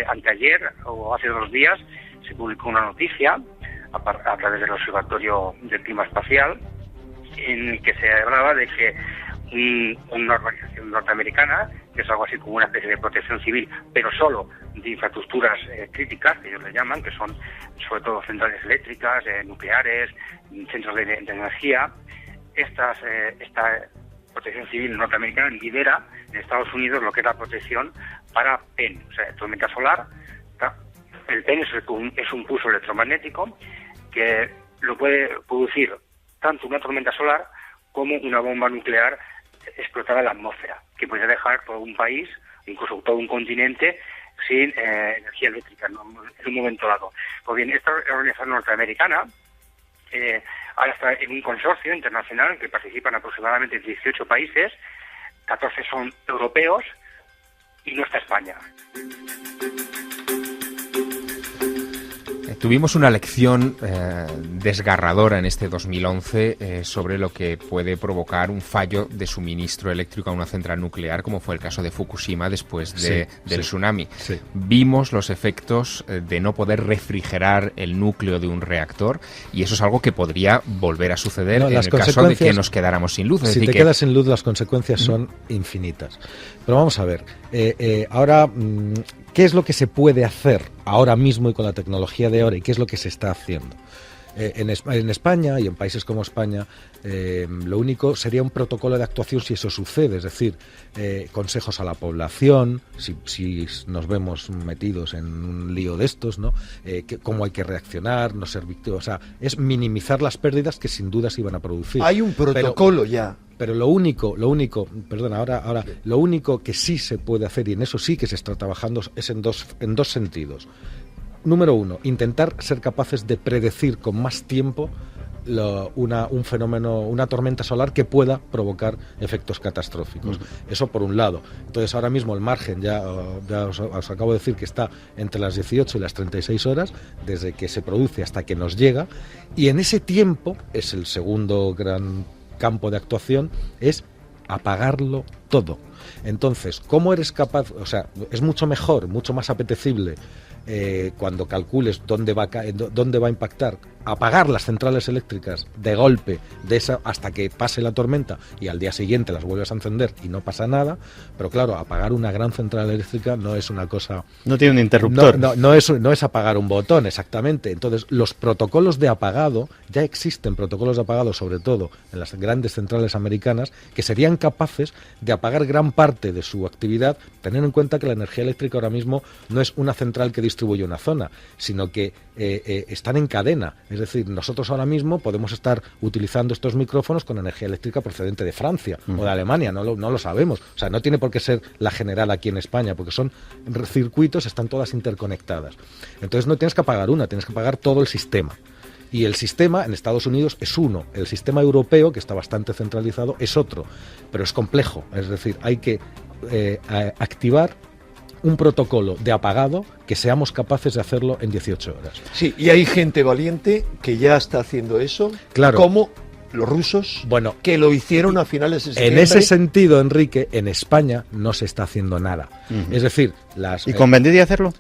anteayer o hace 2 días se publicó una noticia a través del Observatorio del Clima Espacial en el que se hablaba de que una organización norteamericana, que es algo así como una especie de protección civil, pero solo de infraestructuras críticas, que ellos le llaman, que son sobre todo centrales eléctricas, nucleares, centros de energía. Esta protección civil norteamericana lidera en Estados Unidos lo que es la protección para PEN, o sea, tormenta solar. El PEN es un pulso electromagnético que lo puede producir tanto una tormenta solar como una bomba nuclear explotada en la atmósfera, que puede dejar todo un país, incluso todo un continente, sin energía eléctrica en un momento dado. Pues bien, esta organización norteamericana ahora está en un consorcio internacional en que participan aproximadamente 18 países, 14 son europeos y no está España. Tuvimos una lección desgarradora en este 2011 sobre lo que puede provocar un fallo de suministro eléctrico a una central nuclear, como fue el caso de Fukushima después del tsunami. Sí. Vimos los efectos de no poder refrigerar el núcleo de un reactor, y eso es algo que podría volver a suceder en el caso de que nos quedáramos sin luz. Es si decir, te quedas sin luz, las consecuencias son infinitas. Pero vamos a ver, ahora, ¿qué es lo que se puede hacer ahora mismo y con la tecnología de ahora, y qué es lo que se está haciendo? En España y en países como España, lo único sería un protocolo de actuación si eso sucede, es decir, consejos a la población, si nos vemos metidos en un lío de estos, ¿no? Cómo hay que reaccionar, no ser víctima, o sea, es minimizar las pérdidas que sin duda se iban a producir. Hay un protocolo ya. Pero lo único, ahora, lo único que sí se puede hacer, y en eso sí que se está trabajando, es en dos sentidos. Número uno, intentar ser capaces de predecir con más tiempo un fenómeno, una tormenta solar que pueda provocar efectos catastróficos. Eso por un lado. Entonces ahora mismo el margen, ya os acabo de decir que está entre las 18 y las 36 horas, desde que se produce hasta que nos llega, y en ese tiempo es el segundo gran campo de actuación, es apagarlo todo. Entonces, ¿cómo eres capaz? O sea, es mucho mejor, mucho más apetecible, cuando calcules dónde va a impactar, apagar las centrales eléctricas de golpe hasta que pase la tormenta, y al día siguiente las vuelves a encender y no pasa nada. Pero claro, apagar una gran central eléctrica no es una cosa... No tiene un interruptor. No es apagar un botón, exactamente. Entonces, los protocolos de apagado, ya existen protocolos de apagado, sobre todo en las grandes centrales americanas, que serían capaces de apagar gran parte de su actividad, teniendo en cuenta que la energía eléctrica ahora mismo no es una central que distribuye una zona, sino que están en cadena. Es decir, nosotros ahora mismo podemos estar utilizando estos micrófonos con energía eléctrica procedente de Francia o de Alemania, no lo sabemos. O sea, no tiene por qué ser la general aquí en España, porque son circuitos, están todas interconectadas. Entonces no tienes que apagar una, tienes que apagar todo el sistema. Y el sistema en Estados Unidos es uno, el sistema europeo, que está bastante centralizado, es otro, pero es complejo. Es decir, hay que activar un protocolo de apagado que seamos capaces de hacerlo en 18 horas. Sí, y hay gente valiente que ya está haciendo eso, claro, como los rusos, que lo hicieron a finales de septiembre. En ese sentido, Enrique, en España no se está haciendo nada. Es decir, ¿Y convendría hacerlo?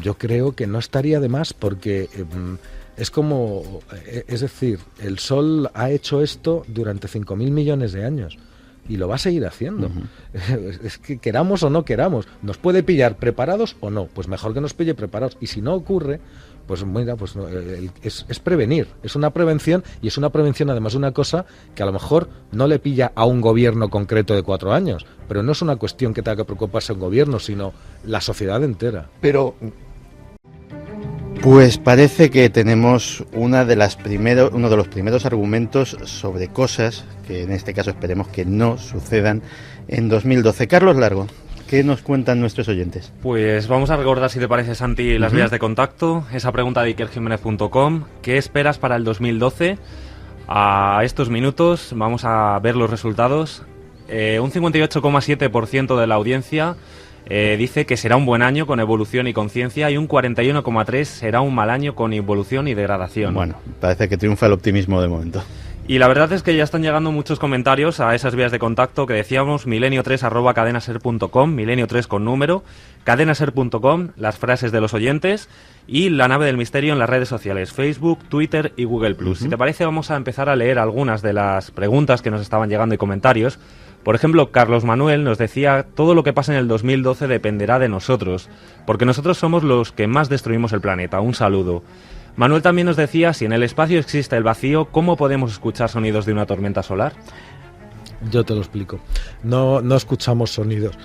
Yo creo que no estaría de más, porque es decir, el Sol ha hecho esto durante 5.000 millones de años. Y lo va a seguir haciendo. Es que queramos o no queramos, nos puede pillar preparados o no, pues mejor que nos pille preparados. Y si no ocurre, pues mira, pues es prevenir, es una prevención, y es una prevención además de una cosa que a lo mejor no le pilla a un gobierno concreto de 4 años, pero no es una cuestión que tenga que preocuparse un gobierno, sino la sociedad entera. Pero pues parece que tenemos uno de los primeros argumentos sobre cosas que en este caso esperemos que no sucedan en 2012. Carlos Largo, ¿qué nos cuentan nuestros oyentes? Pues vamos a recordar, si te parece, Santi, las vías de contacto. Esa pregunta de ikerjimenez.com. ¿Qué esperas para el 2012? A estos minutos vamos a ver los resultados. Un 58,7% de la audiencia dice que será un buen año con evolución y conciencia, y un 41,3% será un mal año con evolución y degradación. Bueno, parece que triunfa el optimismo de momento. Y la verdad es que ya están llegando muchos comentarios a esas vías de contacto que decíamos: milenio3@cadenaser.com, milenio3 con número, cadenaser.com, las frases de los oyentes, y la nave del misterio en las redes sociales, Facebook, Twitter y Google+. Si te parece, vamos a empezar a leer algunas de las preguntas que nos estaban llegando y comentarios. Por ejemplo, Carlos Manuel nos decía: todo lo que pasa en el 2012 dependerá de nosotros, porque nosotros somos los que más destruimos el planeta. Un saludo. Manuel también nos decía: si en el espacio existe el vacío, ¿cómo podemos escuchar sonidos de una tormenta solar? Yo te lo explico. No escuchamos sonidos.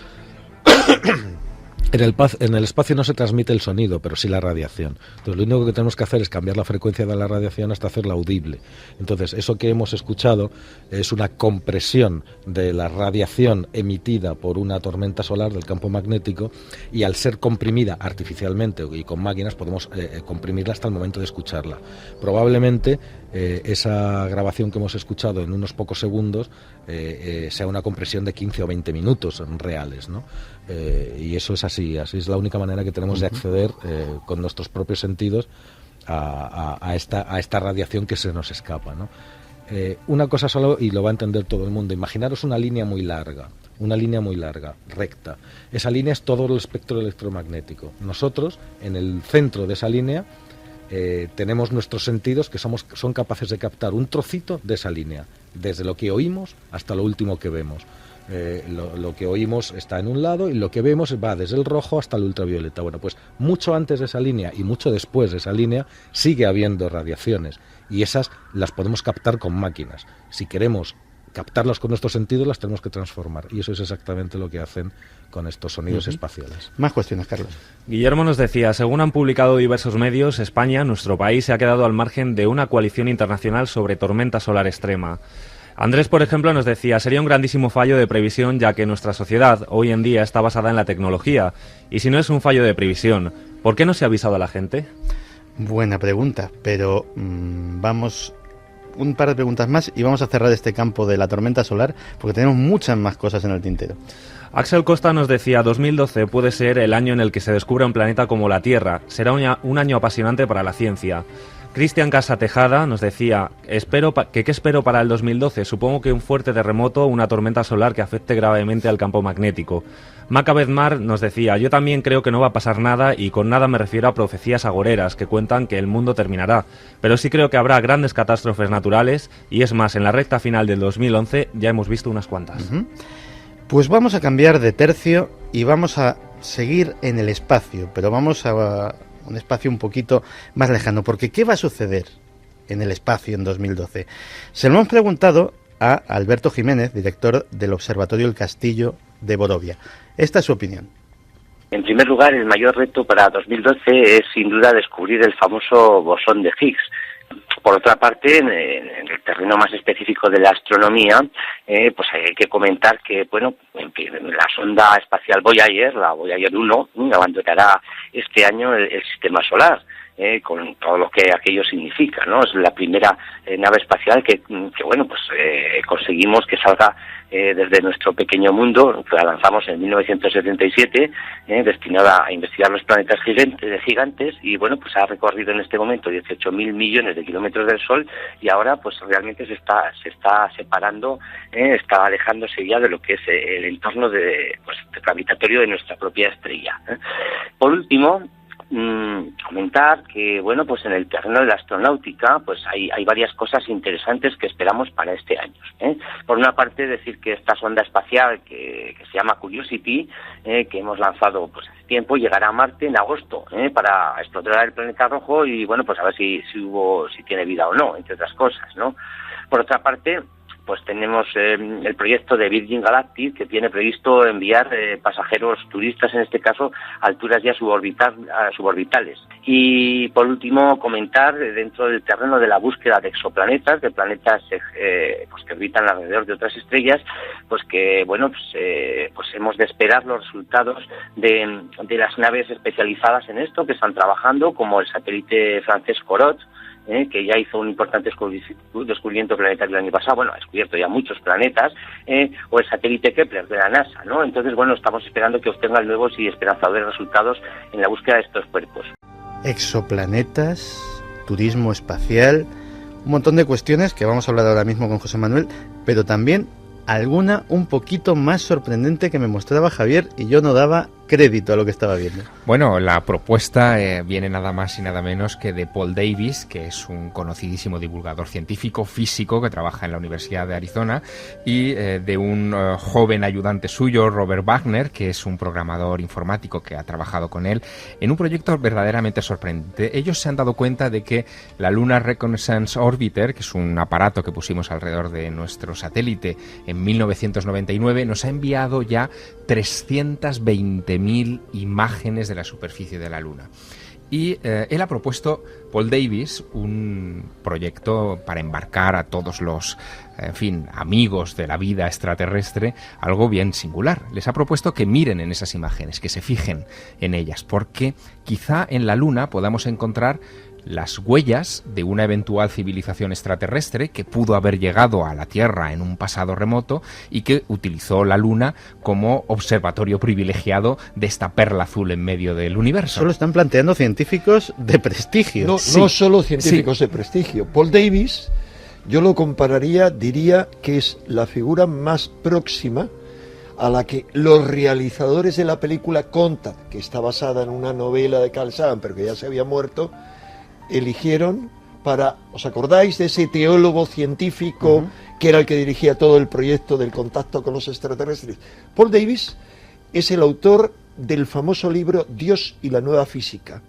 En el espacio no se transmite el sonido, pero sí la radiación. Entonces, lo único que tenemos que hacer es cambiar la frecuencia de la radiación hasta hacerla audible. Entonces, eso que hemos escuchado es una compresión de la radiación emitida por una tormenta solar del campo magnético, y al ser comprimida artificialmente y con máquinas podemos comprimirla hasta el momento de escucharla. Probablemente esa grabación que hemos escuchado en unos pocos segundos sea una compresión de 15 o 20 minutos reales, ¿no? Y eso es así es la única manera que tenemos de acceder con nuestros propios sentidos a esta radiación que se nos escapa, ¿no? Una cosa solo, y lo va a entender todo el mundo: imaginaros una línea muy larga, recta. Esa línea es todo el espectro electromagnético. Nosotros, en el centro de esa línea, tenemos nuestros sentidos que son capaces de captar un trocito de esa línea, desde lo que oímos hasta lo último que vemos. Lo que oímos está en un lado y lo que vemos va desde el rojo hasta el ultravioleta. Bueno, pues mucho antes de esa línea y mucho después de esa línea sigue habiendo radiaciones, y esas las podemos captar con máquinas. Si queremos captarlas con nuestros sentidos, las tenemos que transformar, y eso es exactamente lo que hacen con estos sonidos espaciales. Más cuestiones, Carlos. Guillermo nos decía: según han publicado diversos medios, España, nuestro país, se ha quedado al margen de una coalición internacional sobre tormenta solar extrema. Andrés, por ejemplo, nos decía: sería un grandísimo fallo de previsión, ya que nuestra sociedad hoy en día está basada en la tecnología, y si no es un fallo de previsión, ¿por qué no se ha avisado a la gente? Buena pregunta, pero vamos, un par de preguntas más y vamos a cerrar este campo de la tormenta solar, porque tenemos muchas más cosas en el tintero. Axel Costa nos decía: 2012 puede ser el año en el que se descubra un planeta como la Tierra. Será un año apasionante para la ciencia. Cristian Casa Tejada nos decía: ¿qué espero para el 2012? Supongo que un fuerte terremoto o una tormenta solar que afecte gravemente al campo magnético. Maca Bedmar nos decía: yo también creo que no va a pasar nada, y con nada me refiero a profecías agoreras que cuentan que el mundo terminará, pero sí creo que habrá grandes catástrofes naturales, y es más, en la recta final del 2011 ya hemos visto unas cuantas. Pues vamos a cambiar de tercio y vamos a seguir en el espacio, pero vamos a un espacio un poquito más lejano, porque ¿qué va a suceder en el espacio en 2012? Se lo hemos preguntado a Alberto Jiménez, director del Observatorio El Castillo de Borovia. Esta es su opinión. En primer lugar, el mayor reto para 2012 es sin duda descubrir el famoso bosón de Higgs. Por otra parte, en el terreno más específico de la astronomía, pues hay que comentar que, bueno, la sonda espacial Voyager, la Voyager 1, abandonará este año el sistema solar, con todo lo que aquello significa, ¿no? Es la primera nave espacial que bueno, pues conseguimos que salga desde nuestro pequeño mundo, que la lanzamos en 1977, destinada a investigar los planetas gigantes, y bueno, pues ha recorrido en este momento 18.000 millones de kilómetros del Sol, y ahora pues realmente se está separando, está alejándose ya de lo que es el entorno gravitatorio de nuestra propia estrella. Por último, comentar que, bueno, pues en el terreno de la astronáutica pues hay varias cosas interesantes que esperamos para este año. Por una parte, decir que esta sonda espacial que se llama Curiosity, que hemos lanzado pues hace tiempo, llegará a Marte en agosto, para explorar el planeta rojo y, bueno, pues a ver si tiene vida o no, entre otras cosas, ¿no? Por otra parte, pues tenemos el proyecto de Virgin Galactic, que tiene previsto enviar pasajeros turistas, en este caso, a alturas ya suborbitales. Y por último, comentar dentro del terreno de la búsqueda de exoplanetas, de planetas pues que orbitan alrededor de otras estrellas, pues que, bueno, pues hemos de esperar los resultados de las naves especializadas en esto que están trabajando, como el satélite francés Corot, que ya hizo un importante descubrimiento planetario el año pasado, bueno, ha descubierto ya muchos planetas, o el satélite Kepler de la NASA, ¿no? Entonces, bueno, estamos esperando que obtengan nuevos y esperanzadores resultados en la búsqueda de estos cuerpos. Exoplanetas, turismo espacial, un montón de cuestiones que vamos a hablar ahora mismo con José Manuel, pero también alguna un poquito más sorprendente que me mostraba Javier y yo no daba crédito a lo que estaba viendo. Bueno, la propuesta viene nada más y nada menos que de Paul Davies, que es un conocidísimo divulgador científico, físico, que trabaja en la Universidad de Arizona, y de un joven ayudante suyo, Robert Wagner, que es un programador informático que ha trabajado con él en un proyecto verdaderamente sorprendente. Ellos se han dado cuenta de que la Lunar Reconnaissance Orbiter, que es un aparato que pusimos alrededor de nuestro satélite en 1999, nos ha enviado ya 320.000 imágenes de la superficie de la Luna. Y él ha propuesto, Paul Davies, un proyecto para embarcar a todos los, amigos de la vida extraterrestre, algo bien singular. Les ha propuesto que miren en esas imágenes, que se fijen en ellas, porque quizá en la Luna podamos encontrar las huellas de una eventual civilización extraterrestre que pudo haber llegado a la Tierra en un pasado remoto y que utilizó la Luna como observatorio privilegiado de esta perla azul en medio del universo. Eso lo están planteando científicos de prestigio. No solo científicos de prestigio. Paul Davies, yo lo compararía, diría que es la figura más próxima a la que los realizadores de la película Contact, que está basada en una novela de Carl Sagan, pero que ya se había muerto, eligieron para, ¿os acordáis de ese teólogo científico que era el que dirigía todo el proyecto del contacto con los extraterrestres? Paul Davies es el autor del famoso libro Dios y la nueva física,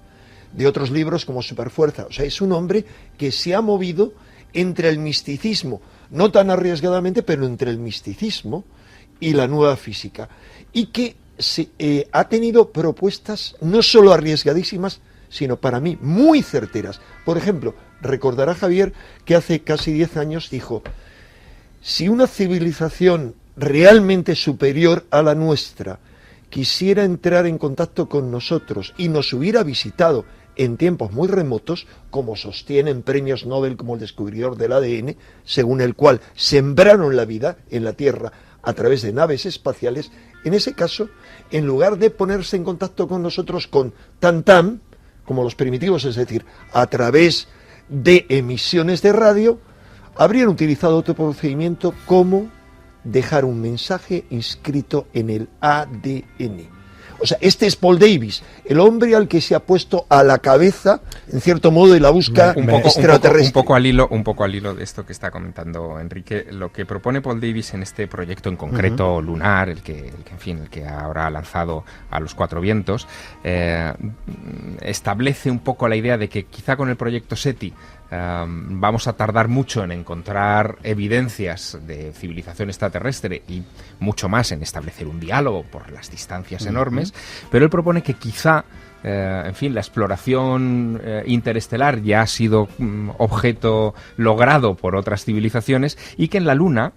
de otros libros como Superfuerza. O sea, es un hombre que se ha movido entre el misticismo, no tan arriesgadamente, pero entre el misticismo y la nueva física, y que ha tenido propuestas no solo arriesgadísimas, sino para mí muy certeras. Por ejemplo, recordará Javier que hace casi 10 años dijo: si una civilización realmente superior a la nuestra quisiera entrar en contacto con nosotros y nos hubiera visitado en tiempos muy remotos, como sostienen premios Nobel como el descubridor del ADN, según el cual sembraron la vida en la Tierra a través de naves espaciales, en ese caso, en lugar de ponerse en contacto con nosotros con tantam, como los primitivos, es decir, a través de emisiones de radio, habrían utilizado otro procedimiento como dejar un mensaje inscrito en el ADN. O sea, este es Paul Davies, el hombre al que se ha puesto a la cabeza, en cierto modo, de la búsqueda extraterrestre. Un poco al hilo de esto que está comentando Enrique, lo que propone Paul Davies en este proyecto en concreto lunar, el que ahora ha lanzado a los 4 vientos, establece un poco la idea de que quizá con el proyecto SETI vamos a tardar mucho en encontrar evidencias de civilización extraterrestre y mucho más en establecer un diálogo por las distancias enormes, pero él propone que quizá la exploración interestelar ya ha sido objeto logrado por otras civilizaciones y que en la Luna,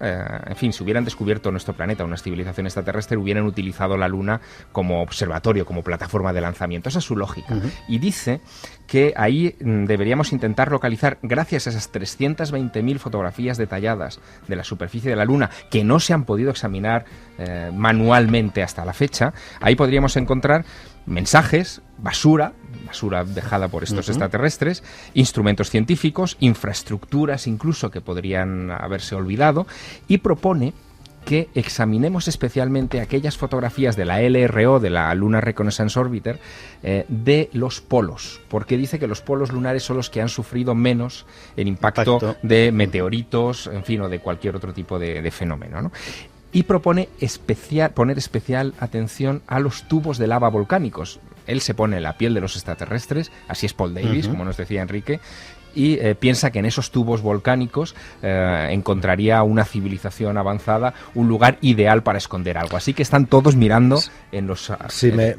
si hubieran descubierto nuestro planeta, una civilización extraterrestre, hubieran utilizado la Luna como observatorio, como plataforma de lanzamiento. Esa es su lógica. Y dice que ahí deberíamos intentar localizar, gracias a esas 320.000 fotografías detalladas de la superficie de la Luna, que no se han podido examinar manualmente hasta la fecha, ahí podríamos encontrar mensajes, basura dejada por estos extraterrestres, instrumentos científicos, infraestructuras incluso que podrían haberse olvidado, y propone que examinemos especialmente aquellas fotografías de la LRO, de la Lunar Reconnaissance Orbiter, de los polos, porque dice que los polos lunares son los que han sufrido menos el impacto de meteoritos, o de cualquier otro tipo de fenómeno, ¿no? Y propone poner especial atención a los tubos de lava volcánicos. Él se pone en la piel de los extraterrestres, así es Paul Davies, como nos decía Enrique, y piensa que en esos tubos volcánicos encontraría una civilización avanzada, un lugar ideal para esconder algo. Así que están todos mirando en los... Si me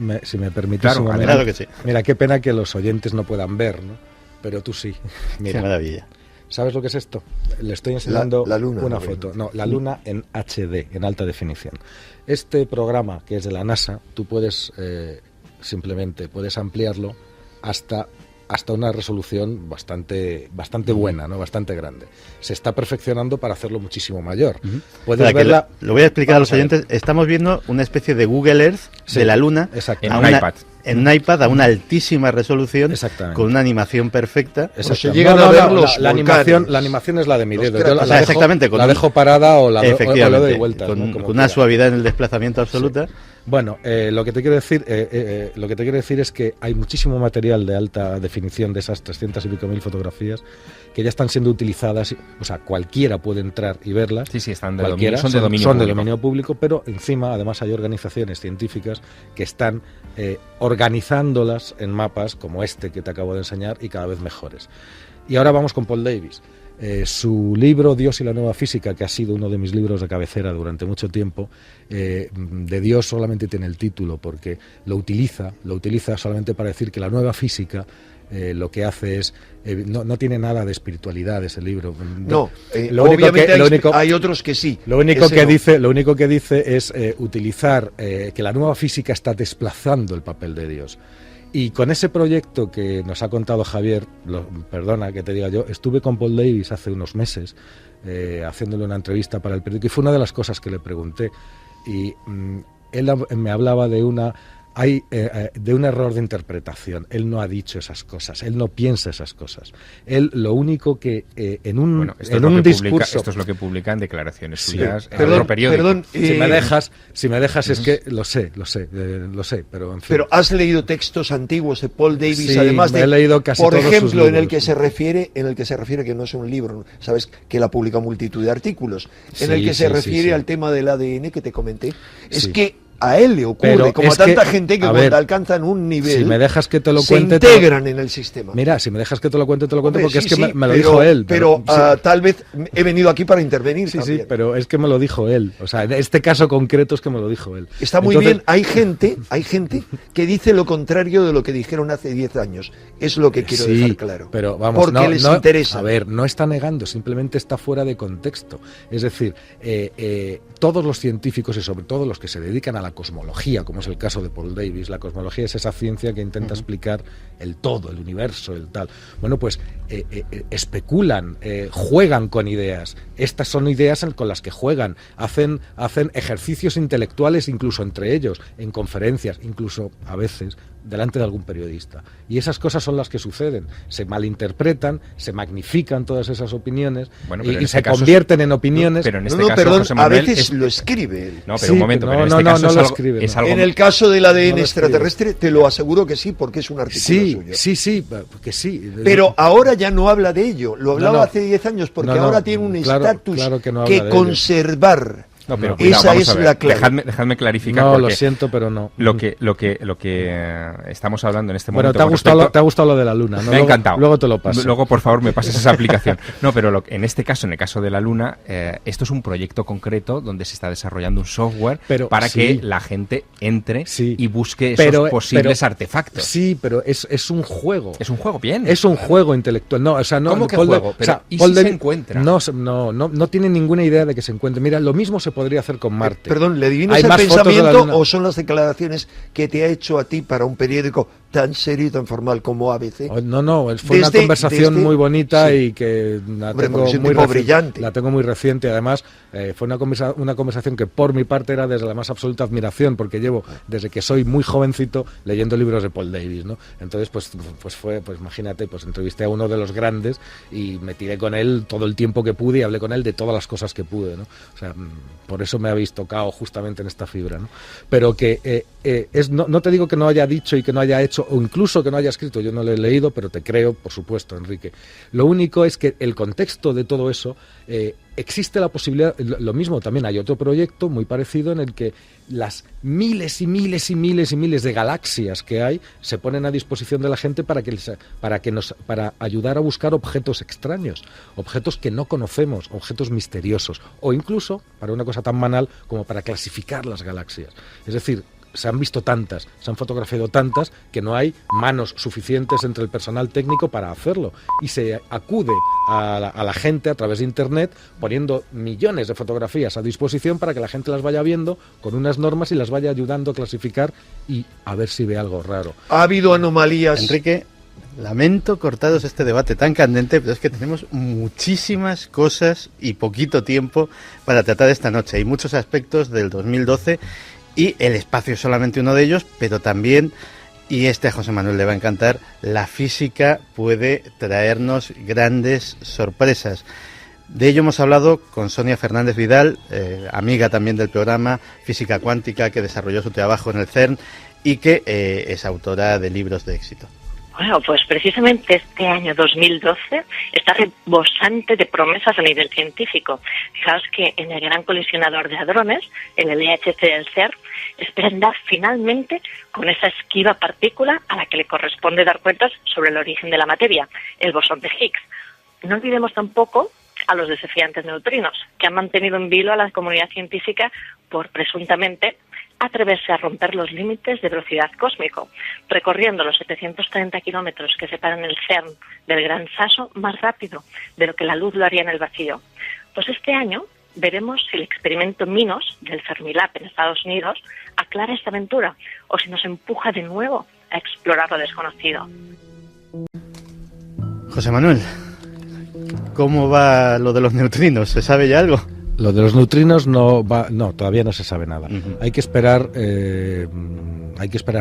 permites un momento. Claro que sí. Mira, qué pena que los oyentes no puedan ver, ¿no? Pero tú sí. Mira. Qué maravilla. ¿Sabes lo que es esto? Le estoy enseñando la luna, una foto. No, la luna en HD, en alta definición. Este programa, que es de la NASA, tú puedes simplemente puedes ampliarlo hasta una resolución bastante buena, ¿no? Bastante grande. Se está perfeccionando para hacerlo muchísimo mayor. Puedes verla. Lo voy a explicar a los oyentes. Estamos viendo una especie de Google Earth de la Luna en un iPad. En un iPad a una altísima resolución, con una animación perfecta. Se llegan a ver la animación es la de mi dedo. Yo la dejo parada o la doy vuelta. Con una suavidad en el desplazamiento absoluta. Sí. Bueno, lo que te quiero decir es que hay muchísimo material de alta definición de esas 300 y pico mil fotografías que ya están siendo utilizadas, o sea, cualquiera puede entrar y verlas. Sí, están de dominio público, pero encima, además, hay organizaciones científicas que están organizándolas en mapas como este que te acabo de enseñar y cada vez mejores. Y ahora vamos con Paul Davies. Su libro Dios y la nueva física, que ha sido uno de mis libros de cabecera durante mucho tiempo, de Dios solamente tiene el título porque lo utiliza solamente para decir que la nueva física lo que hace es... no tiene nada de espiritualidad ese libro. Hay otros que sí. Lo único que dice es utilizar que la nueva física está desplazando el papel de Dios. Y con ese proyecto que nos ha contado Javier, perdona que te diga yo, estuve con Paul Davies hace unos meses haciéndole una entrevista para el periódico y fue una de las cosas que le pregunté. Y él me hablaba de un error de interpretación. Él no ha dicho esas cosas, él no piensa esas cosas. Él lo único que en un discurso... Esto es lo que publica en declaraciones suyas en perdón, otro periódico. Perdón, si me dejas es que lo sé, pero en fin. Pero has leído textos antiguos de Paul Davies, sí, además de, he leído casi por todos ejemplo, sus libros. en el que se refiere que no es un libro, sabes que él ha publicado multitud de artículos, en el que se refiere al tema del ADN que te comenté. Es que a él le ocurre, pero como a tanta gente que cuando alcanzan un nivel, si me dejas que te lo cuente, se integran en el sistema. Mira, si me dejas que te lo cuente, Hombre, porque sí, es que sí, me lo dijo él. Pero tal vez he venido aquí para intervenir también. Sí, pero es que me lo dijo él. O sea, en este caso concreto es que me lo dijo él. Está muy bien. Hay gente que dice lo contrario de lo que dijeron hace 10 años. Es lo que quiero dejar claro. Pero vamos, porque les interesa. A ver, no está negando, simplemente está fuera de contexto. Es decir, todos los científicos y sobre todo los que se dedican a la cosmología, como es el caso de Paul Davies, la cosmología es esa ciencia que intenta explicar el todo, el universo, el tal. Bueno, pues especulan, juegan con ideas. Estas son ideas con las que juegan, hacen ejercicios intelectuales incluso entre ellos, en conferencias, incluso a veces delante de algún periodista. Y esas cosas son las que suceden. Se malinterpretan, se magnifican todas esas opiniones y se convierten en opiniones. Pero en este caso, José Manuel, a veces lo escribe él. No, pero un momento, pero en este caso no lo escribe. Es algo... En el caso del ADN extraterrestre, te lo aseguro que sí, porque es un artículo suyo. Sí, que sí. Pero ahora ya no habla de ello. Lo hablaba hace 10 años, porque ahora tiene un estatus que conservar. No, pero cuidado, esa es la clave. Dejadme clarificar. No, lo siento, pero no. Lo que estamos hablando en este momento. Bueno, te ha gustado lo de la Luna, ¿no? Me ha encantado. Luego te lo paso. Luego, por favor, me pases esa aplicación. No, pero en este caso, en el caso de la Luna, esto es un proyecto concreto donde se está desarrollando un software para que la gente entre y busque esos posibles artefactos. Sí, pero es un juego. Es un juego, bien. Es un juego intelectual. No, o sea, no. ¿Cómo que juego? Pero, ¿y si se encuentra? No tiene ninguna idea de que se encuentre. Mira, lo mismo se podría hacer con Marte. Perdón, ¿le adivinas el pensamiento o son las declaraciones que te ha hecho a ti para un periódico tan serio y tan formal como ABC? No, fue una conversación muy bonita y que la tengo muy reciente. Además, fue una conversación que por mi parte era desde la más absoluta admiración, porque llevo desde que soy muy jovencito leyendo libros de Paul Davies, ¿no? Entonces, pues imagínate, entrevisté a uno de los grandes y me tiré con él todo el tiempo que pude y hablé con él de todas las cosas que pude, ¿no? O sea, por eso me habéis tocado justamente en esta fibra, ¿no? Pero que no te digo que no haya dicho y que no haya hecho, o incluso que no haya escrito, yo no lo he leído, pero te creo, por supuesto, Enrique. Lo único es que el contexto de todo eso, existe la posibilidad, lo mismo también hay otro proyecto muy parecido en el que las miles y miles y miles y miles de galaxias que hay se ponen a disposición de la gente para ayudar a buscar objetos extraños, objetos que no conocemos, objetos misteriosos, o incluso para una cosa tan banal como para clasificar las galaxias. Es decir, se han visto tantas, se han fotografiado tantas que no hay manos suficientes entre el personal técnico para hacerlo y se acude a la gente a través de internet poniendo millones de fotografías a disposición para que la gente las vaya viendo con unas normas y las vaya ayudando a clasificar y a ver si ve algo raro. Ha habido anomalías. Enrique, lamento cortaros este debate tan candente, pero es que tenemos muchísimas cosas y poquito tiempo para tratar esta noche. Hay muchos aspectos del 2012 y el espacio es solamente uno de ellos, pero también, y a José Manuel le va a encantar, la física puede traernos grandes sorpresas. De ello hemos hablado con Sonia Fernández Vidal, amiga también del programa Física Cuántica, que desarrolló su trabajo en el CERN y que es autora de libros de éxito. Bueno, pues precisamente este año 2012 está rebosante de promesas a nivel científico. Fijaos que en el Gran Colisionador de Hadrones, en el LHC del CERN, esperan dar finalmente con esa esquiva partícula a la que le corresponde dar cuentas sobre el origen de la materia, el bosón de Higgs. No olvidemos tampoco a los desafiantes neutrinos, que han mantenido en vilo a la comunidad científica por presuntamente atreverse a romper los límites de velocidad cósmico, recorriendo los 730 kilómetros que separan el CERN del Gran Sasso más rápido de lo que la luz lo haría en el vacío. Pues este año veremos si el experimento MINOS del Fermilab en Estados Unidos aclara esta aventura o si nos empuja de nuevo a explorar lo desconocido. José Manuel, ¿cómo va lo de los neutrinos? ¿Se sabe ya algo? Lo de los neutrinos no, todavía no se sabe nada. Hay que esperar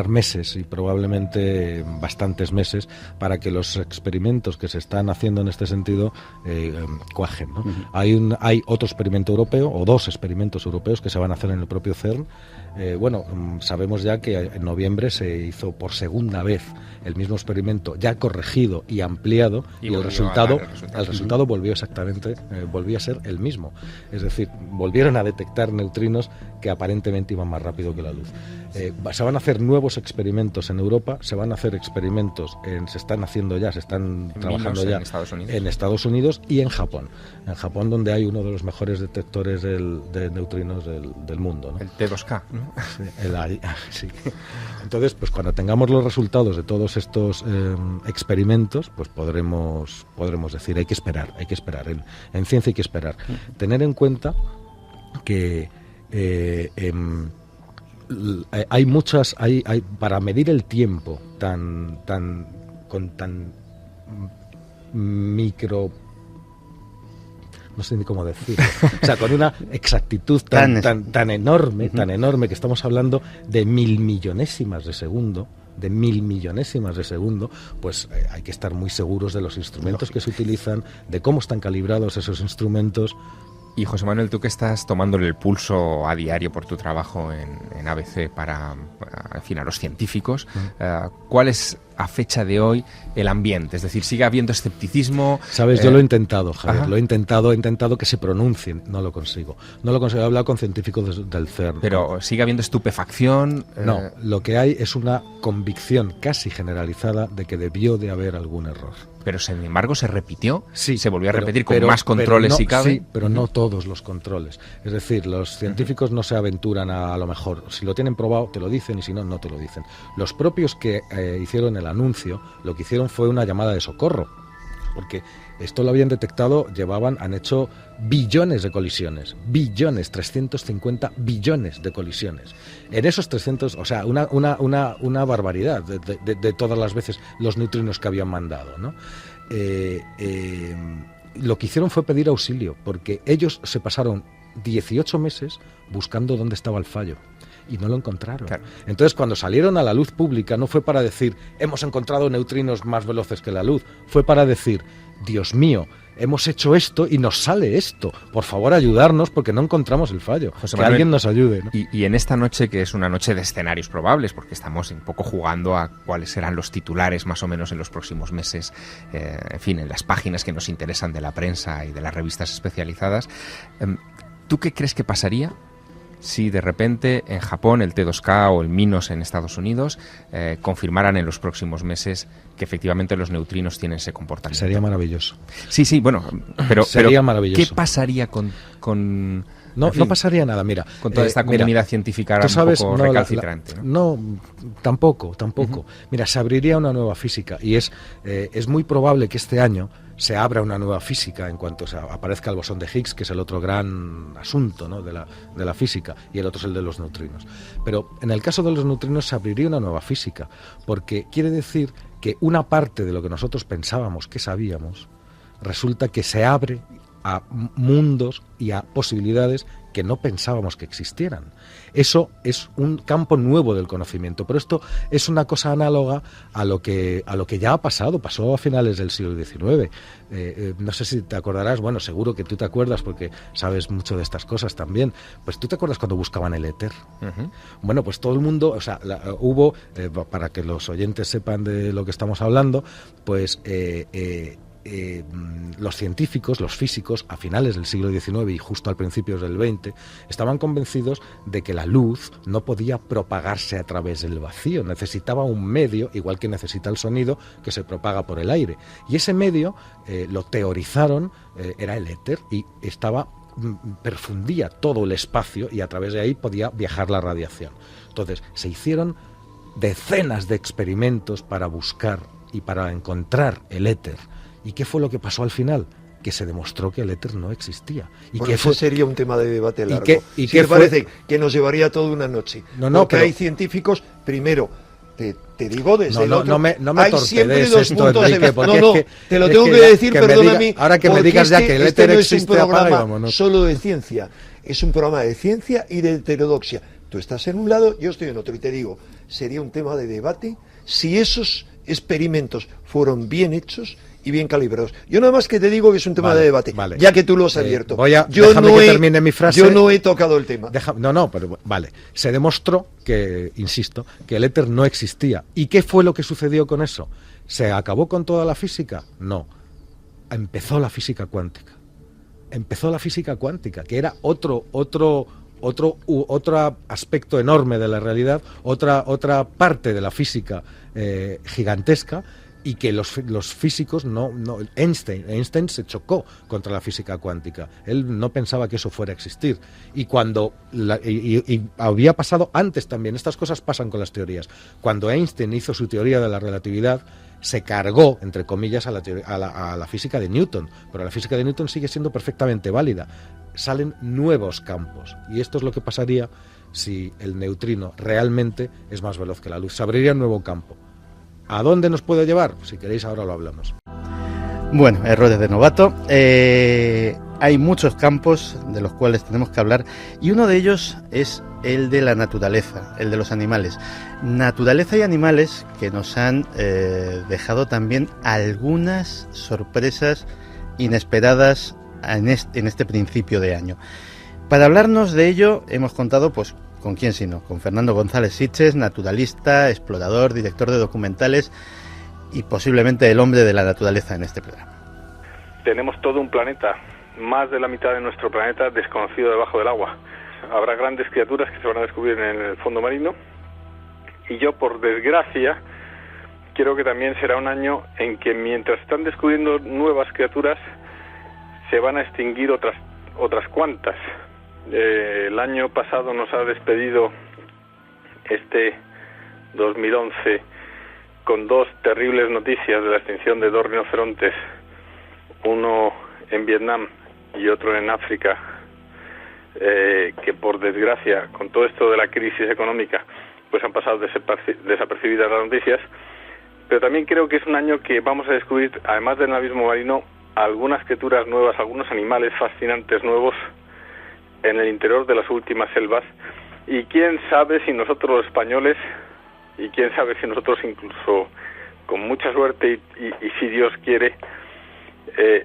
meses y probablemente bastantes meses para que los experimentos que se están haciendo en este sentido cuajen, ¿no? Hay otro experimento europeo o 2 experimentos europeos que se van a hacer en el propio CERN. Sabemos ya que en noviembre se hizo por segunda vez el mismo experimento, ya corregido y ampliado, y el resultado volvió exactamente, volvió a ser el mismo. Es decir, volvieron a detectar neutrinos que aparentemente iban más rápido que la luz. Se van a hacer nuevos experimentos en Europa, se van a hacer experimentos, se están trabajando ya en Estados Unidos y en Japón. En Japón, donde hay uno de los mejores detectores de neutrinos del mundo, ¿no? El T2K, ¿no? Sí. Entonces, pues cuando tengamos los resultados de todos estos experimentos, pues podremos decir, hay que esperar. En ciencia hay que esperar. Tener en cuenta que hay para medir el tiempo con tan micro, no sé ni cómo decirlo, o sea, con una exactitud tan enorme, que estamos hablando de mil millonésimas de segundo, pues hay que estar muy seguros de los instrumentos que se utilizan, de cómo están calibrados esos instrumentos. Y José Manuel, tú que estás tomándole el pulso a diario por tu trabajo en ABC para, en fin, a los científicos, ¿cuál es a fecha de hoy el ambiente? Es decir, ¿sigue habiendo escepticismo? Sabes, yo lo he intentado, Javier, he intentado que se pronuncien, no lo consigo. He hablado con científicos del CERN. Pero ¿sigue habiendo estupefacción? No, lo que hay es una convicción casi generalizada de que debió de haber algún error. Pero sin embargo se repitió, sí, se volvió a repetir con más controles si cabe. Sí, pero no todos los controles. Es decir, los científicos no se aventuran a lo mejor. Si lo tienen probado, te lo dicen, y si no, no te lo dicen. Los propios que hicieron el anuncio, lo que hicieron fue una llamada de socorro, porque esto lo habían detectado, han hecho billones de colisiones, 350 billones de colisiones. En esos 300, o sea, una barbaridad de todas las veces los neutrinos que habían mandado, ¿no? Lo que hicieron fue pedir auxilio, porque ellos se pasaron 18 meses buscando dónde estaba el fallo. Y no lo encontraron. Claro. Entonces, cuando salieron a la luz pública, no fue para decir, hemos encontrado neutrinos más veloces que la luz, fue para decir, Dios mío, hemos hecho esto y nos sale esto. Por favor, ayudarnos porque no encontramos el fallo. José que Manuel, alguien nos ayude, ¿no? Y en esta noche, que es una noche de escenarios probables, porque estamos un poco jugando a cuáles serán los titulares más o menos en los próximos meses, en fin, en las páginas que nos interesan de la prensa y de las revistas especializadas, ¿tú qué crees que pasaría si de repente en Japón el T2K o el MINOS en Estados Unidos confirmaran en los próximos meses que efectivamente los neutrinos tienen ese comportamiento? Sería maravilloso. Sí, bueno, pero maravilloso. ¿Qué pasaría con no pasaría nada, mira. Con toda esta comunidad científica ahora un poco recalcitrante, ¿no? Tampoco. Mira, se abriría una nueva física y es muy probable que este año se abra una nueva física en cuanto aparezca el bosón de Higgs, que es el otro gran asunto, ¿no?, de la física, y el otro es el de los neutrinos. Pero en el caso de los neutrinos se abriría una nueva física, porque quiere decir que una parte de lo que nosotros pensábamos que sabíamos resulta que se abre a mundos y a posibilidades que no pensábamos que existieran. Eso es un campo nuevo del conocimiento, pero esto es una cosa análoga a lo que ya pasó a finales del siglo XIX. No sé si te acordarás, bueno, seguro que tú te acuerdas porque sabes mucho de estas cosas también. Pues tú te acuerdas cuando buscaban el éter. Bueno, pues todo el mundo, hubo, para que los oyentes sepan de lo que estamos hablando, pues los científicos, los físicos, a finales del siglo XIX y justo al principio del XX, estaban convencidos de que la luz no podía propagarse a través del vacío, necesitaba un medio, igual que necesita el sonido, que se propaga por el aire. Y ese medio lo teorizaron, era el éter, y estaba perfundía todo el espacio y a través de ahí podía viajar la radiación. Entonces, se hicieron decenas de experimentos para buscar y para encontrar el éter. ¿Y qué fue lo que pasó al final? Que se demostró que el éter no existía. Y bueno, que eso sería un tema de debate largo. ¿Y qué parece? Que nos llevaría toda una noche. Porque hay científicos, primero, te digo desde el otro... No me hay siempre dos esto, puntos Enrique, de vista. No, te lo tengo que decir, perdóname. Ahora que me digas ya que el éter existe, no es un programa solo de ciencia, es un programa de ciencia y de heterodoxia. Tú estás en un lado, yo estoy en otro, y te digo, sería un tema de debate si esos experimentos fueron bien hechos y bien calibrados. Yo nada más que te digo que es un tema de debate, ya que tú lo has abierto. Déjame que termine mi frase. Yo no he tocado el tema. Pero vale. Se demostró que, insisto, que el éter no existía. ¿Y qué fue lo que sucedió con eso? ¿Se acabó con toda la física? No. Empezó la física cuántica. Que era otro aspecto enorme de la realidad, otra parte de la física gigantesca, y que los físicos Einstein se chocó contra la física cuántica. Él no pensaba que eso fuera a existir. Y cuando y había pasado antes también, estas cosas pasan con las teorías. Cuando Einstein hizo su teoría de la relatividad, se cargó, entre comillas, a la física de Newton, pero la física de Newton sigue siendo perfectamente válida. Salen nuevos campos, y esto es lo que pasaría si el neutrino realmente es más veloz que la luz. Se abriría un nuevo campo. ¿A dónde nos puede llevar? Si queréis, ahora lo hablamos. Bueno, errores de novato. Hay muchos campos de los cuales tenemos que hablar, y uno de ellos es el de la naturaleza, el de los animales. Naturaleza y animales que nos han dejado también algunas sorpresas inesperadas en este principio de año. Para hablarnos de ello hemos contado, pues, ¿con quién sino? Con Fernando González Sitges, naturalista, explorador, director de documentales y posiblemente el hombre de la naturaleza en este programa. Tenemos todo un planeta, más de la mitad de nuestro planeta desconocido debajo del agua. Habrá grandes criaturas que se van a descubrir en el fondo marino, y yo, por desgracia, creo que también será un año en que mientras están descubriendo nuevas criaturas, se van a extinguir otras cuantas. El año pasado nos ha despedido este 2011 con dos terribles noticias de la extinción de dos rinocerontes, uno en Vietnam y otro en África, que por desgracia, con todo esto de la crisis económica, pues han pasado desapercibidas las noticias. Pero también creo que es un año que vamos a descubrir, además del abismo marino, algunas criaturas nuevas, algunos animales fascinantes nuevos en el interior de las últimas selvas, y quién sabe si nosotros los españoles, y quién sabe si nosotros incluso con mucha suerte y si Dios quiere,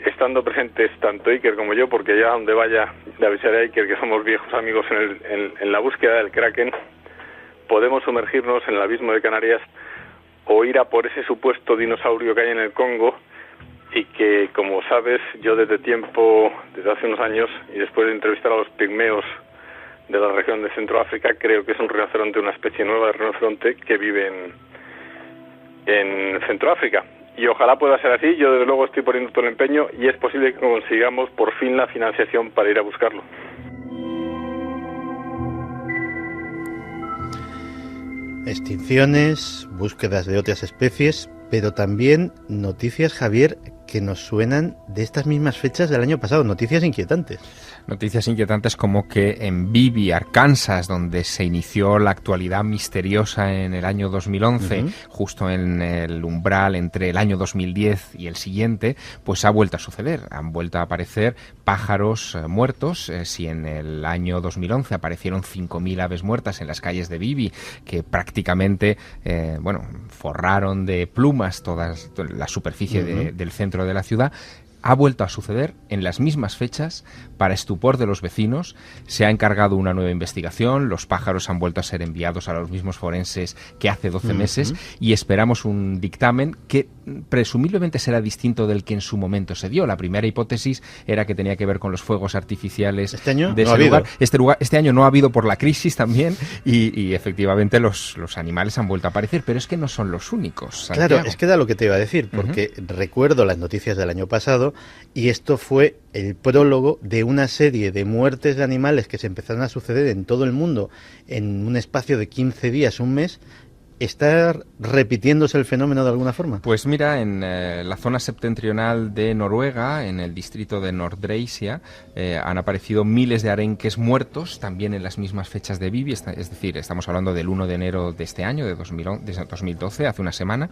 estando presentes tanto Iker como yo, porque ya donde vaya le avisaré a Iker que somos viejos amigos en la búsqueda del Kraken, podemos sumergirnos en el abismo de Canarias o ir a por ese supuesto dinosaurio que hay en el Congo, y que, como sabes, yo desde hace unos años, y después de entrevistar a los pigmeos de la región de Centroáfrica, creo que es un rinoceronte, una especie nueva de rinoceronte que vive en Centroáfrica. Y ojalá pueda ser así. Yo desde luego estoy poniendo todo el empeño, y es posible que consigamos por fin la financiación para ir a buscarlo. Extinciones, búsquedas de otras especies, pero también noticias, Javier, que nos suenan de estas mismas fechas del año pasado, noticias inquietantes. Noticias inquietantes como que en Bibi, Arkansas, donde se inició la actualidad misteriosa en el año 2011, justo en el umbral entre el año 2010 y el siguiente, pues ha vuelto a suceder. Han vuelto a aparecer pájaros muertos. Si en el año 2011 aparecieron 5.000 aves muertas en las calles de Bibi, que prácticamente forraron de plumas toda la superficie del centro de la ciudad, ha vuelto a suceder en las mismas fechas. Para estupor de los vecinos, se ha encargado una nueva investigación, los pájaros han vuelto a ser enviados a los mismos forenses que hace 12 meses, y esperamos un dictamen que presumiblemente será distinto del que en su momento se dio. La primera hipótesis era que tenía que ver con los fuegos artificiales ¿Este año de no ese ha lugar. habido? Este año no ha habido por la crisis también y efectivamente los animales han vuelto a aparecer, pero es que no son los únicos, Santiago. Claro, es que era lo que te iba a decir, porque recuerdo las noticias del año pasado y esto fue el prólogo de una serie de muertes de animales que se empezaron a suceder en todo el mundo en un espacio de 15 días, un mes. ¿Está repitiéndose el fenómeno de alguna forma? Pues mira, en la zona septentrional de Noruega, en el distrito de Nordreisia, han aparecido miles de arenques muertos, también en las mismas fechas de Bibi, es decir, estamos hablando del 1 de enero de este año, de 2012, hace una semana.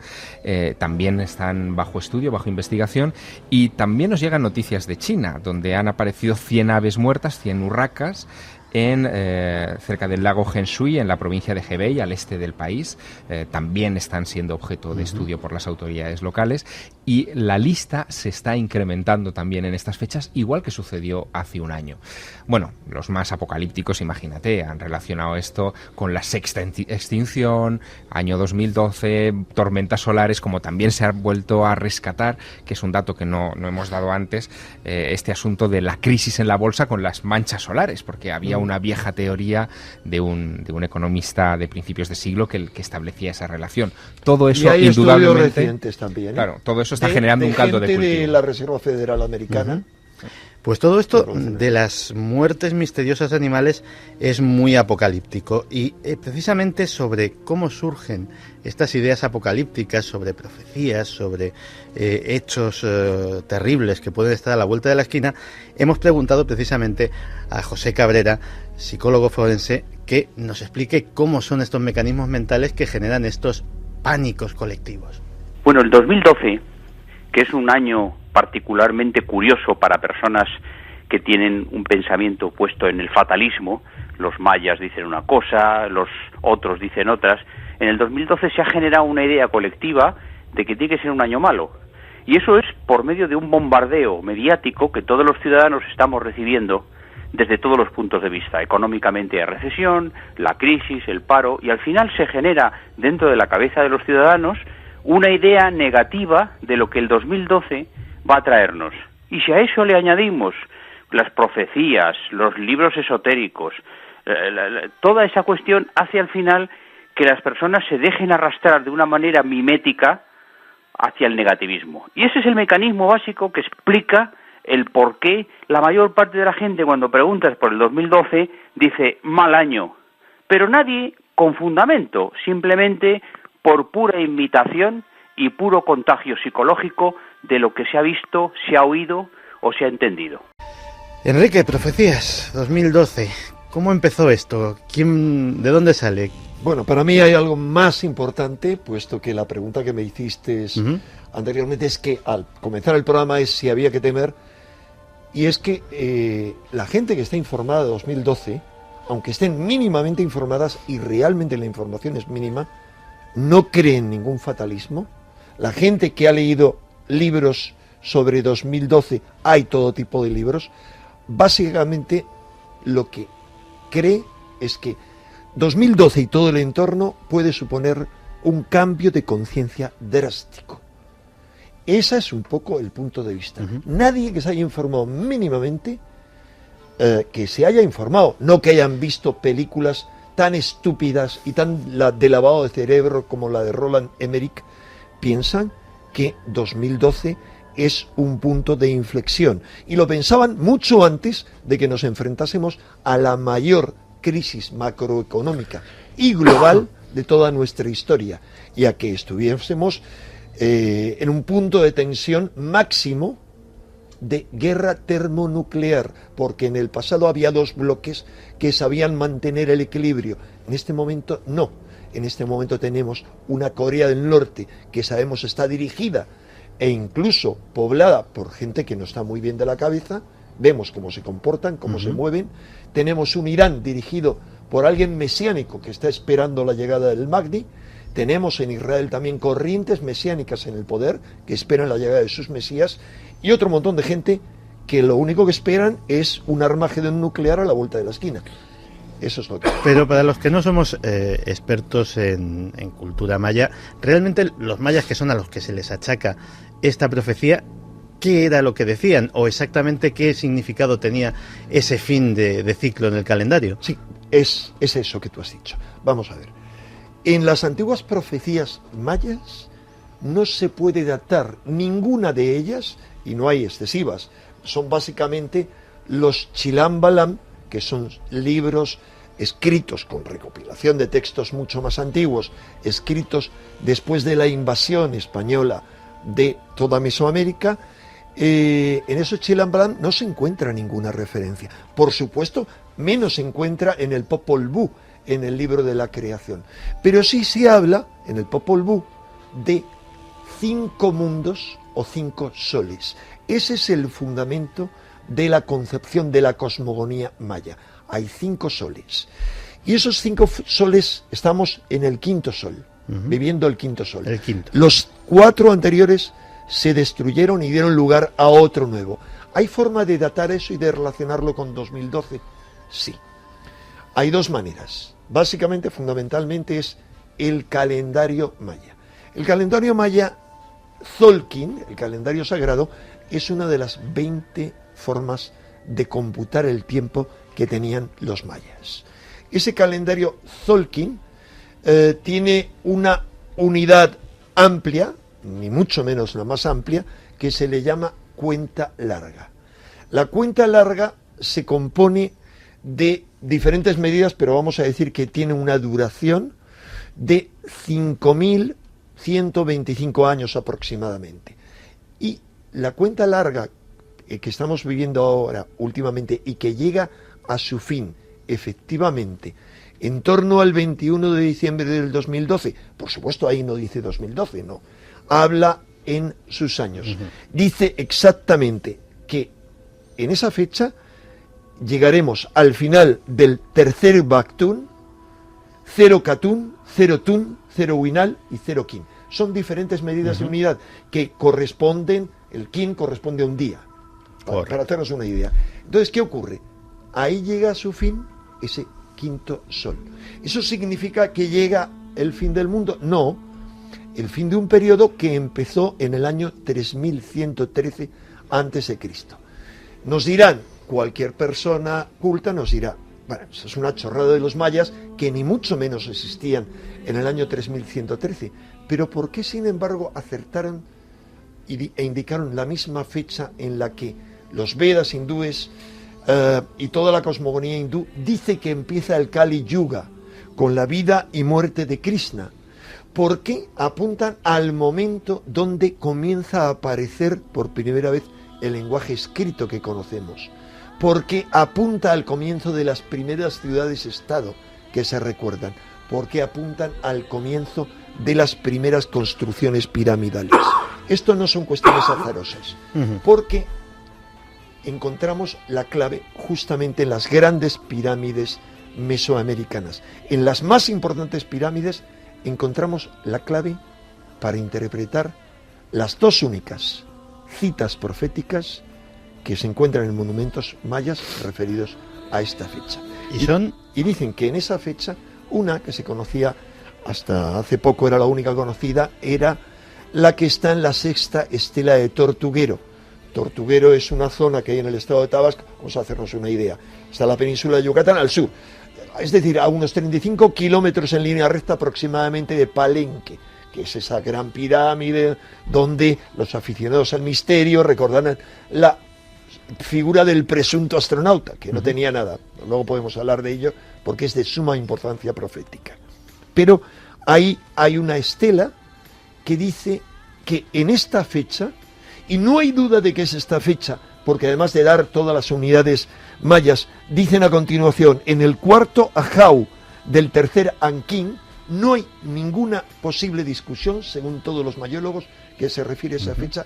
También están bajo estudio, bajo investigación, y también nos llegan noticias de China, donde han aparecido 100 aves muertas, 100 urracas, cerca del lago Henshui, en la provincia de Hebei, al este del país. También están siendo objeto de estudio por las autoridades locales, y la lista se está incrementando también en estas fechas, igual que sucedió hace un año. Bueno, los más apocalípticos, imagínate, han relacionado esto con la sexta extinción, año 2012, tormentas solares, como también se ha vuelto a rescatar, que es un dato que no hemos dado antes, este asunto de la crisis en la bolsa con las manchas solares, porque había una vieja teoría de un economista de principios de siglo que establecía esa relación. Todo eso, y hay indudablemente, estudios recientes también, claro, todo eso está generando un caldo de cultivo. De la Reserva Federal Americana. Pues todo esto de las muertes misteriosas de animales es muy apocalíptico, y precisamente sobre cómo surgen estas ideas apocalípticas, sobre profecías, sobre hechos terribles que pueden estar a la vuelta de la esquina, hemos preguntado precisamente a José Cabrera, psicólogo forense, que nos explique cómo son estos mecanismos mentales que generan estos pánicos colectivos. Bueno, el 2012, que es un año particularmente curioso para personas que tienen un pensamiento puesto en el fatalismo, los mayas dicen una cosa, los otros dicen otras. En el 2012 se ha generado una idea colectiva de que tiene que ser un año malo, y eso es por medio de un bombardeo mediático que todos los ciudadanos estamos recibiendo desde todos los puntos de vista. Económicamente hay recesión, la crisis, el paro, y al final se genera dentro de la cabeza de los ciudadanos una idea negativa de lo que el 2012 va a traernos. Y si a eso le añadimos las profecías, los libros esotéricos, toda esa cuestión hace al final que las personas se dejen arrastrar de una manera mimética hacia el negativismo. Y ese es el mecanismo básico que explica el por qué la mayor parte de la gente, cuando preguntas por el 2012, dice mal año, pero nadie con fundamento, simplemente por pura imitación y puro contagio psicológico de lo que se ha visto, se ha oído o se ha entendido. Enrique, profecías 2012, ¿cómo empezó esto? ¿De dónde sale? Bueno, para mí hay algo más importante, puesto que la pregunta que me hiciste anteriormente es que al comenzar el programa es si había que temer, y es que la gente que está informada de 2012, aunque estén mínimamente informadas y realmente la información es mínima, no cree en ningún fatalismo. La gente que ha leído libros sobre 2012, hay todo tipo de libros, básicamente lo que cree es que 2012 y todo el entorno puede suponer un cambio de conciencia drástico. Ese es un poco el punto de vista. Nadie que se haya informado mínimamente, que se haya informado, no que hayan visto películas tan estúpidas y tan de lavado de cerebro como la de Roland Emmerich, piensan que 2012 es un punto de inflexión. Y lo pensaban mucho antes de que nos enfrentásemos a la mayor crisis macroeconómica y global de toda nuestra historia, y a que estuviésemos en un punto de tensión máximo de guerra termonuclear, porque en el pasado había dos bloques que sabían mantener el equilibrio. En este momento no. En este momento tenemos una Corea del Norte que sabemos está dirigida e incluso poblada por gente que no está muy bien de la cabeza. Vemos cómo se comportan, cómo se mueven. Tenemos un Irán dirigido por alguien mesiánico que está esperando la llegada del Mahdi. Tenemos en Israel también corrientes mesiánicas en el poder que esperan la llegada de sus mesías, y otro montón de gente que lo único que esperan es un Armagedón nuclear a la vuelta de la esquina. Eso es lo que... Pero para los que no somos expertos en cultura maya, realmente los mayas, que son a los que se les achaca esta profecía, ¿qué era lo que decían? ¿O exactamente qué significado tenía ese fin de ciclo en el calendario? Sí, es eso que tú has dicho. Vamos a ver. En las antiguas profecías mayas no se puede datar ninguna de ellas, y no hay excesivas. Son básicamente los Chilam Balam, que son libros escritos con recopilación de textos mucho más antiguos, escritos después de la invasión española de toda Mesoamérica. En esos Chilam Balam no se encuentra ninguna referencia. Por supuesto, menos se encuentra en el Popol Vuh, en el libro de la creación. Pero sí se habla, en el Popol Vuh, de 5 mundos o 5 soles. Ese es el fundamento de la concepción de la cosmogonía maya. Hay 5 soles. Y esos 5 soles estamos en el quinto sol, viviendo el quinto sol. El quinto. Los 4 anteriores se destruyeron y dieron lugar a otro nuevo. ¿Hay forma de datar eso y de relacionarlo con 2012? Sí. Hay 2 maneras. Básicamente, fundamentalmente, es el calendario maya. El calendario maya Tzolkin, el calendario sagrado, es una de las 20 formas de computar el tiempo que tenían los mayas. Ese calendario Tzolkin tiene una unidad amplia, ni mucho menos la más amplia, que se le llama cuenta larga. La cuenta larga se compone de diferentes medidas, pero vamos a decir que tiene una duración de 5.125 años aproximadamente. Y la cuenta larga que estamos viviendo ahora últimamente y que llega a su fin efectivamente en torno al 21 de diciembre del 2012, por supuesto ahí no dice 2012, no, habla en sus años. Dice exactamente que en esa fecha llegaremos al final del tercer Baktun, 0 Katun, 0 Tun, 0 Winal y 0 Kin. Son diferentes medidas de unidad que corresponden, el Kin corresponde a un día, para hacernos una idea. Entonces, ¿qué ocurre? Ahí llega a su fin ese quinto sol. ¿Eso significa que llega el fin del mundo? No, el fin de un periodo que empezó en el año 3113 a.C. Nos dirán, cualquier persona culta nos dirá, bueno, eso es una chorrada de los mayas que ni mucho menos existían en el año 3113. Pero ¿por qué, sin embargo, acertaron e indicaron la misma fecha en la que los Vedas hindúes y toda la cosmogonía hindú dice que empieza el Kali Yuga con la vida y muerte de Krishna? ¿Por qué apuntan al momento donde comienza a aparecer por primera vez el lenguaje escrito que conocemos? Porque apunta al comienzo de las primeras ciudades-estado que se recuerdan, porque apuntan al comienzo de las primeras construcciones piramidales. Esto no son cuestiones azarosas, porque encontramos la clave justamente en las grandes pirámides mesoamericanas. En las más importantes pirámides encontramos la clave para interpretar las 2 únicas citas proféticas que se encuentran en monumentos mayas referidos a esta fecha. Y dicen que en esa fecha, una que se conocía hasta hace poco, era la única conocida, era la que está en la 6ª estela de Tortuguero. Tortuguero es una zona que hay en el estado de Tabasco, vamos a hacernos una idea, está la península de Yucatán al sur, es decir, a unos 35 kilómetros en línea recta aproximadamente de Palenque, que es esa gran pirámide donde los aficionados al misterio recordarán la figura del presunto astronauta, que no tenía nada. Luego podemos hablar de ello porque es de suma importancia profética. Pero ahí hay una estela que dice que en esta fecha, y no hay duda de que es esta fecha, porque además de dar todas las unidades mayas, dicen a continuación, en el 4º Ajau del tercer Anquín, no hay ninguna posible discusión, según todos los mayólogos, que se refiere a esa fecha,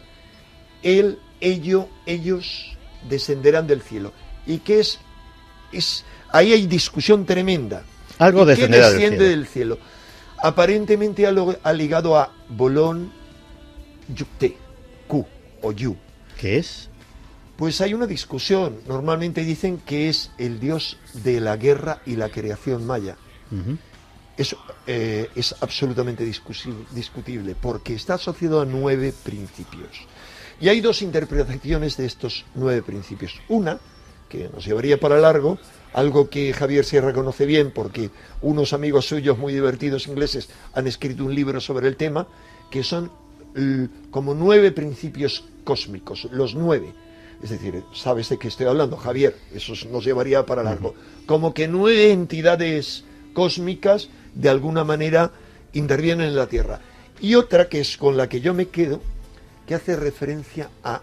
ellos descenderán del cielo. ¿Y qué es? Ahí hay discusión tremenda. Algo descenderá del cielo. Aparentemente ha ligado a Bolón Yukte, Q o Yu. ¿Qué es? Pues hay una discusión. Normalmente dicen que es el dios de la guerra y la creación maya. Eso es absolutamente discutible, porque está asociado a 9 principios. Y hay 2 interpretaciones de estos 9 principios. Una, que nos llevaría para largo, algo que Javier Sierra conoce bien, porque unos amigos suyos muy divertidos ingleses han escrito un libro sobre el tema, que son como 9 principios cósmicos, los 9. Es decir, ¿sabes de qué estoy hablando, Javier? Eso nos llevaría para largo. Como que 9 entidades cósmicas de alguna manera intervienen en la Tierra. Y otra, que es con la que yo me quedo, que hace referencia a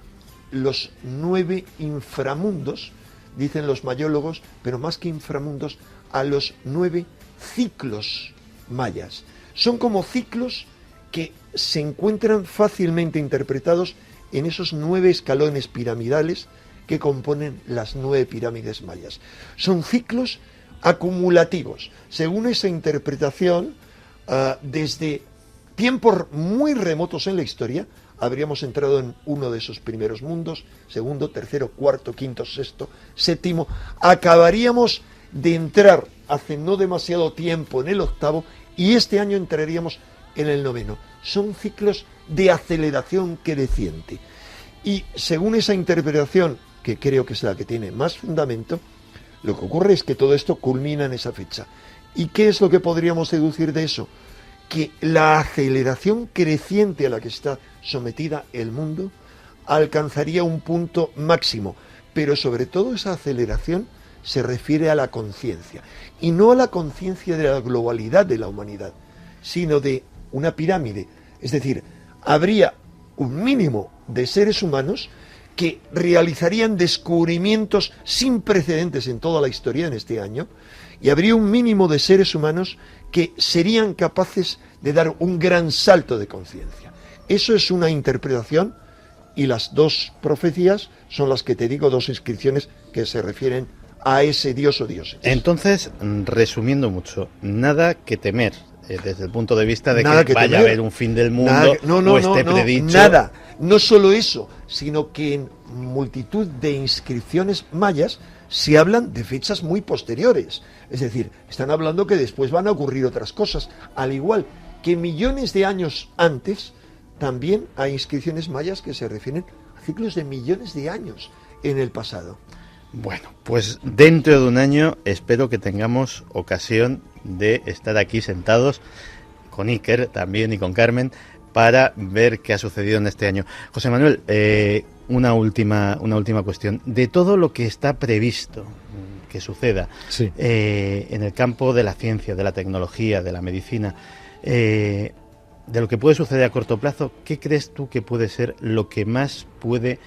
los 9 inframundos, dicen los mayólogos, pero más que inframundos, a los 9 ciclos mayas. Son como ciclos que se encuentran fácilmente interpretados en esos 9 escalones piramidales que componen las 9 pirámides mayas. Son ciclos acumulativos. Según esa interpretación, desde tiempos muy remotos en la historia, habríamos entrado en uno de esos primeros mundos, segundo, tercero, cuarto, quinto, sexto, séptimo, acabaríamos de entrar hace no demasiado tiempo en el octavo y este año entraríamos en el noveno. Son ciclos de aceleración creciente. Y según esa interpretación, que creo que es la que tiene más fundamento, lo que ocurre es que todo esto culmina en esa fecha. ¿Y qué es lo que podríamos deducir de eso? Que la aceleración creciente a la que está sometida el mundo alcanzaría un punto máximo, pero sobre todo esa aceleración se refiere a la conciencia, y no a la conciencia de la globalidad de la humanidad, sino de una pirámide. Es decir, habría un mínimo de seres humanos que realizarían descubrimientos sin precedentes en toda la historia en este año, y habría un mínimo de seres humanos que serían capaces de dar un gran salto de conciencia. Eso es una interpretación, y las 2 profecías son las que te digo, 2 inscripciones que se refieren a ese dios o dioses. Entonces, resumiendo mucho, nada que temer desde el punto de vista de nada que vaya a haber un fin del mundo o esté predicho. Nada, no solo eso, sino que en multitud de inscripciones mayas se hablan de fechas muy posteriores. Es decir, están hablando que después van a ocurrir otras cosas, al igual que millones de años antes también hay inscripciones mayas que se refieren a ciclos de millones de años en el pasado. Bueno, pues dentro de un año espero que tengamos ocasión de estar aquí sentados con Iker también y con Carmen para ver qué ha sucedido en este año. José Manuel, una última cuestión. De todo lo que está previsto que suceda en el campo de la ciencia, de la tecnología, de la medicina, de lo que puede suceder a corto plazo, ¿qué crees tú que puede ser lo que más puede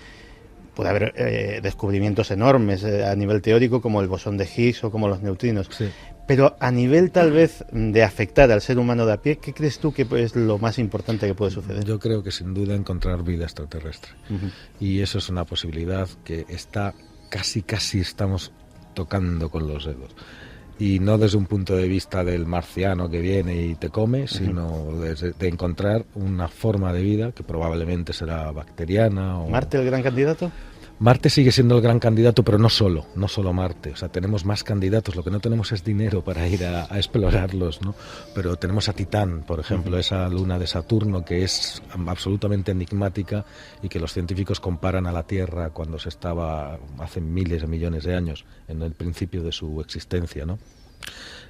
haber descubrimientos enormes a nivel teórico, como el bosón de Higgs o como los neutrinos? Pero a nivel tal vez de afectar al ser humano de a pie, ¿qué crees tú que es lo más importante que puede suceder? Yo creo que sin duda encontrar vida extraterrestre. Y eso es una posibilidad que está casi estamos tocando con los dedos. Y no desde un punto de vista del marciano que viene y te come, sino de encontrar una forma de vida que probablemente será bacteriana. ¿Marte el gran candidato? Marte sigue siendo el gran candidato, pero no solo Marte. O sea, tenemos más candidatos. Lo que no tenemos es dinero para ir a explorarlos, ¿no? Pero tenemos a Titán, por ejemplo, esa luna de Saturno que es absolutamente enigmática y que los científicos comparan a la Tierra cuando se estaba hace miles de millones de años, en el principio de su existencia, ¿no?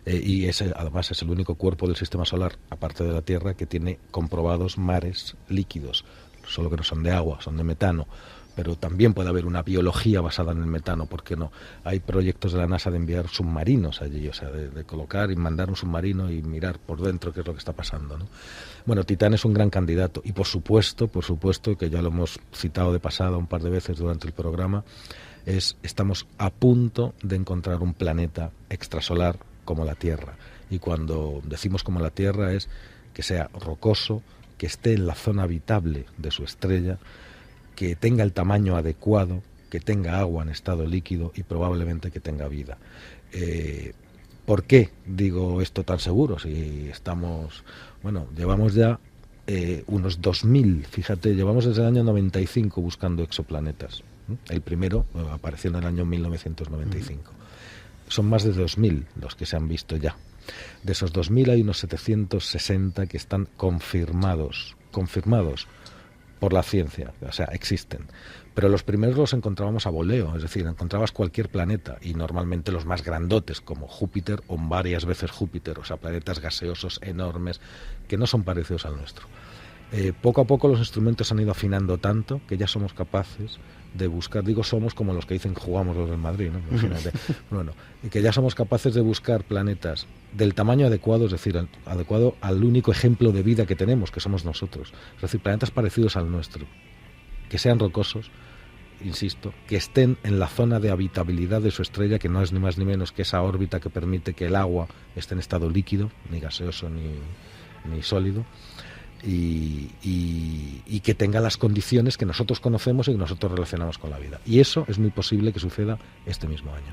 Y ese, además, es el único cuerpo del sistema solar, aparte de la Tierra, que tiene comprobados mares líquidos, solo que no son de agua, son de metano. Pero también puede haber una biología basada en el metano, ¿por qué no? Hay proyectos de la NASA de enviar submarinos allí, o sea, de colocar y mandar un submarino y mirar por dentro qué es lo que está pasando, ¿no? Bueno, Titán es un gran candidato y por supuesto, que ya lo hemos citado de pasada un par de veces durante el programa, estamos a punto de encontrar un planeta extrasolar como la Tierra. Y cuando decimos como la Tierra es que sea rocoso, que esté en la zona habitable de su estrella, que tenga el tamaño adecuado, que tenga agua en estado líquido y probablemente que tenga vida. ¿Por qué digo esto tan seguro? Si estamos, llevamos ya unos 2000, fíjate, llevamos desde el año 95 buscando exoplanetas. El primero apareció en el año 1995. Son más de 2.000 los que se han visto ya. De esos 2.000 hay unos 760 que están confirmados por la ciencia, o sea, existen. Pero los primeros los encontrábamos a voleo, es decir, encontrabas cualquier planeta, y normalmente los más grandotes, como Júpiter o varias veces Júpiter, o sea, planetas gaseosos enormes que no son parecidos al nuestro. Poco a poco los instrumentos han ido afinando tanto que ya somos capaces de buscar, digo somos como los que dicen jugamos los del Madrid, ¿no? Imagínate. Bueno, y que ya somos capaces de buscar planetas del tamaño adecuado, es decir, adecuado al único ejemplo de vida que tenemos, que somos nosotros. Es decir, planetas parecidos al nuestro, que sean rocosos, insisto, que estén en la zona de habitabilidad de su estrella, que no es ni más ni menos que esa órbita que permite que el agua esté en estado líquido, ni gaseoso ni sólido. Y que tenga las condiciones que nosotros conocemos y que nosotros relacionamos con la vida. Y eso es muy posible que suceda este mismo año.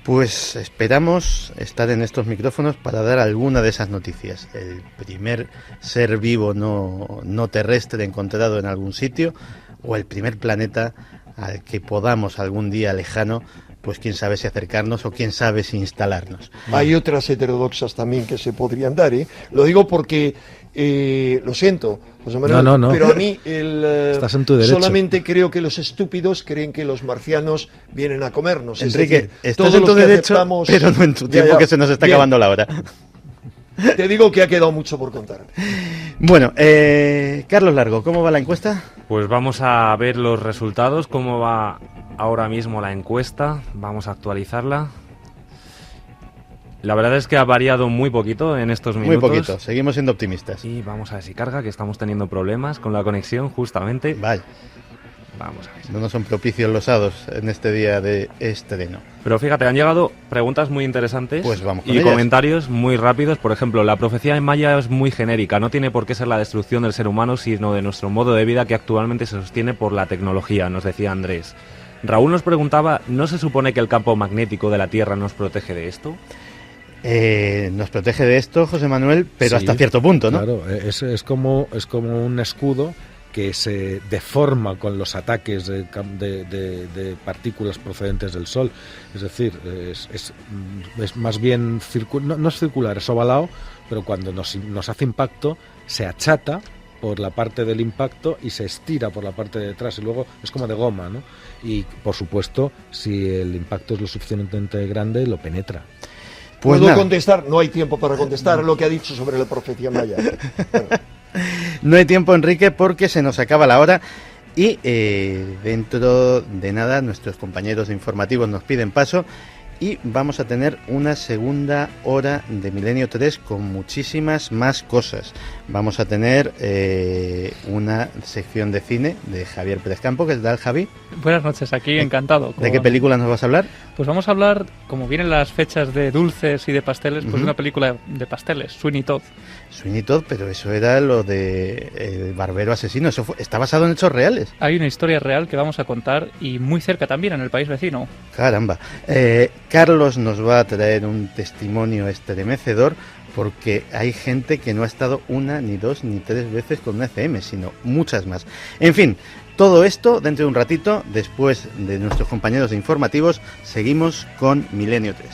Pues esperamos estar en estos micrófonos para dar alguna de esas noticias. El primer ser vivo no terrestre encontrado en algún sitio, o el primer planeta al que podamos algún día lejano, pues quién sabe si acercarnos o quién sabe si instalarnos. Hay otras heterodoxas también que se podrían dar, ¿eh? Lo digo porque, lo siento, José Manuel, no. pero a mí Estás en tu derecho. solamente creo que los estúpidos creen que los marcianos vienen a comernos. Enrique, es decir, estás en tu derecho, pero no en tu tiempo, que se nos está acabando la hora. Te digo que ha quedado mucho por contar. Bueno, Carlos Largo, ¿cómo va la encuesta? Pues vamos a ver los resultados, cómo va ahora mismo la encuesta, vamos a actualizarla. La verdad es que ha variado muy poquito en estos minutos. Muy poquito, seguimos siendo optimistas. Y vamos a ver si carga, que estamos teniendo problemas con la conexión justamente. Vale. Vamos a ver. No nos son propicios los hados en este día de estreno. Pero fíjate, han llegado preguntas muy interesantes, pues vamos con y ellas. Comentarios muy rápidos. Por ejemplo, la profecía en Maya es muy genérica. No tiene por qué ser la destrucción del ser humano, sino de nuestro modo de vida que actualmente se sostiene por la tecnología, nos decía Andrés. Raúl nos preguntaba, ¿no se supone que el campo magnético de la Tierra nos protege de esto? Nos protege de esto, José Manuel, pero sí, hasta cierto punto, ¿no? Claro, es como un escudo que se deforma con los ataques de partículas procedentes del Sol. Es decir, es más bien no es circular, es ovalado, pero cuando nos hace impacto se achata por la parte del impacto y se estira por la parte de detrás, y luego es como de goma, ¿no? Y por supuesto, si el impacto es lo suficientemente grande, lo penetra. Pues ¿puedo contestar? No hay tiempo para contestar lo que ha dicho sobre la profecía maya. Bueno. No hay tiempo, Enrique, porque se nos acaba la hora y dentro de nada nuestros compañeros de informativos nos piden paso y vamos a tener una segunda hora de Milenio 3 con muchísimas más cosas. Vamos a tener una sección de cine de Javier Pérez Campo. ¿Qué tal, Javi? Buenas noches, aquí encantado. ¿De qué película nos vas a hablar? Pues vamos a hablar, como vienen las fechas de dulces y de pasteles, pues de una película de pasteles, Sweeney Todd. Sweeney Todd, pero eso era lo de El barbero asesino, eso está basado en hechos reales. Hay una historia real que vamos a contar y muy cerca también, en el país vecino. Caramba. Carlos nos va a traer un testimonio estremecedor porque hay gente que no ha estado una, ni dos, ni tres veces con una ECM, sino muchas más. En fin, todo esto dentro de un ratito, después de nuestros compañeros de informativos, seguimos con Milenio 3.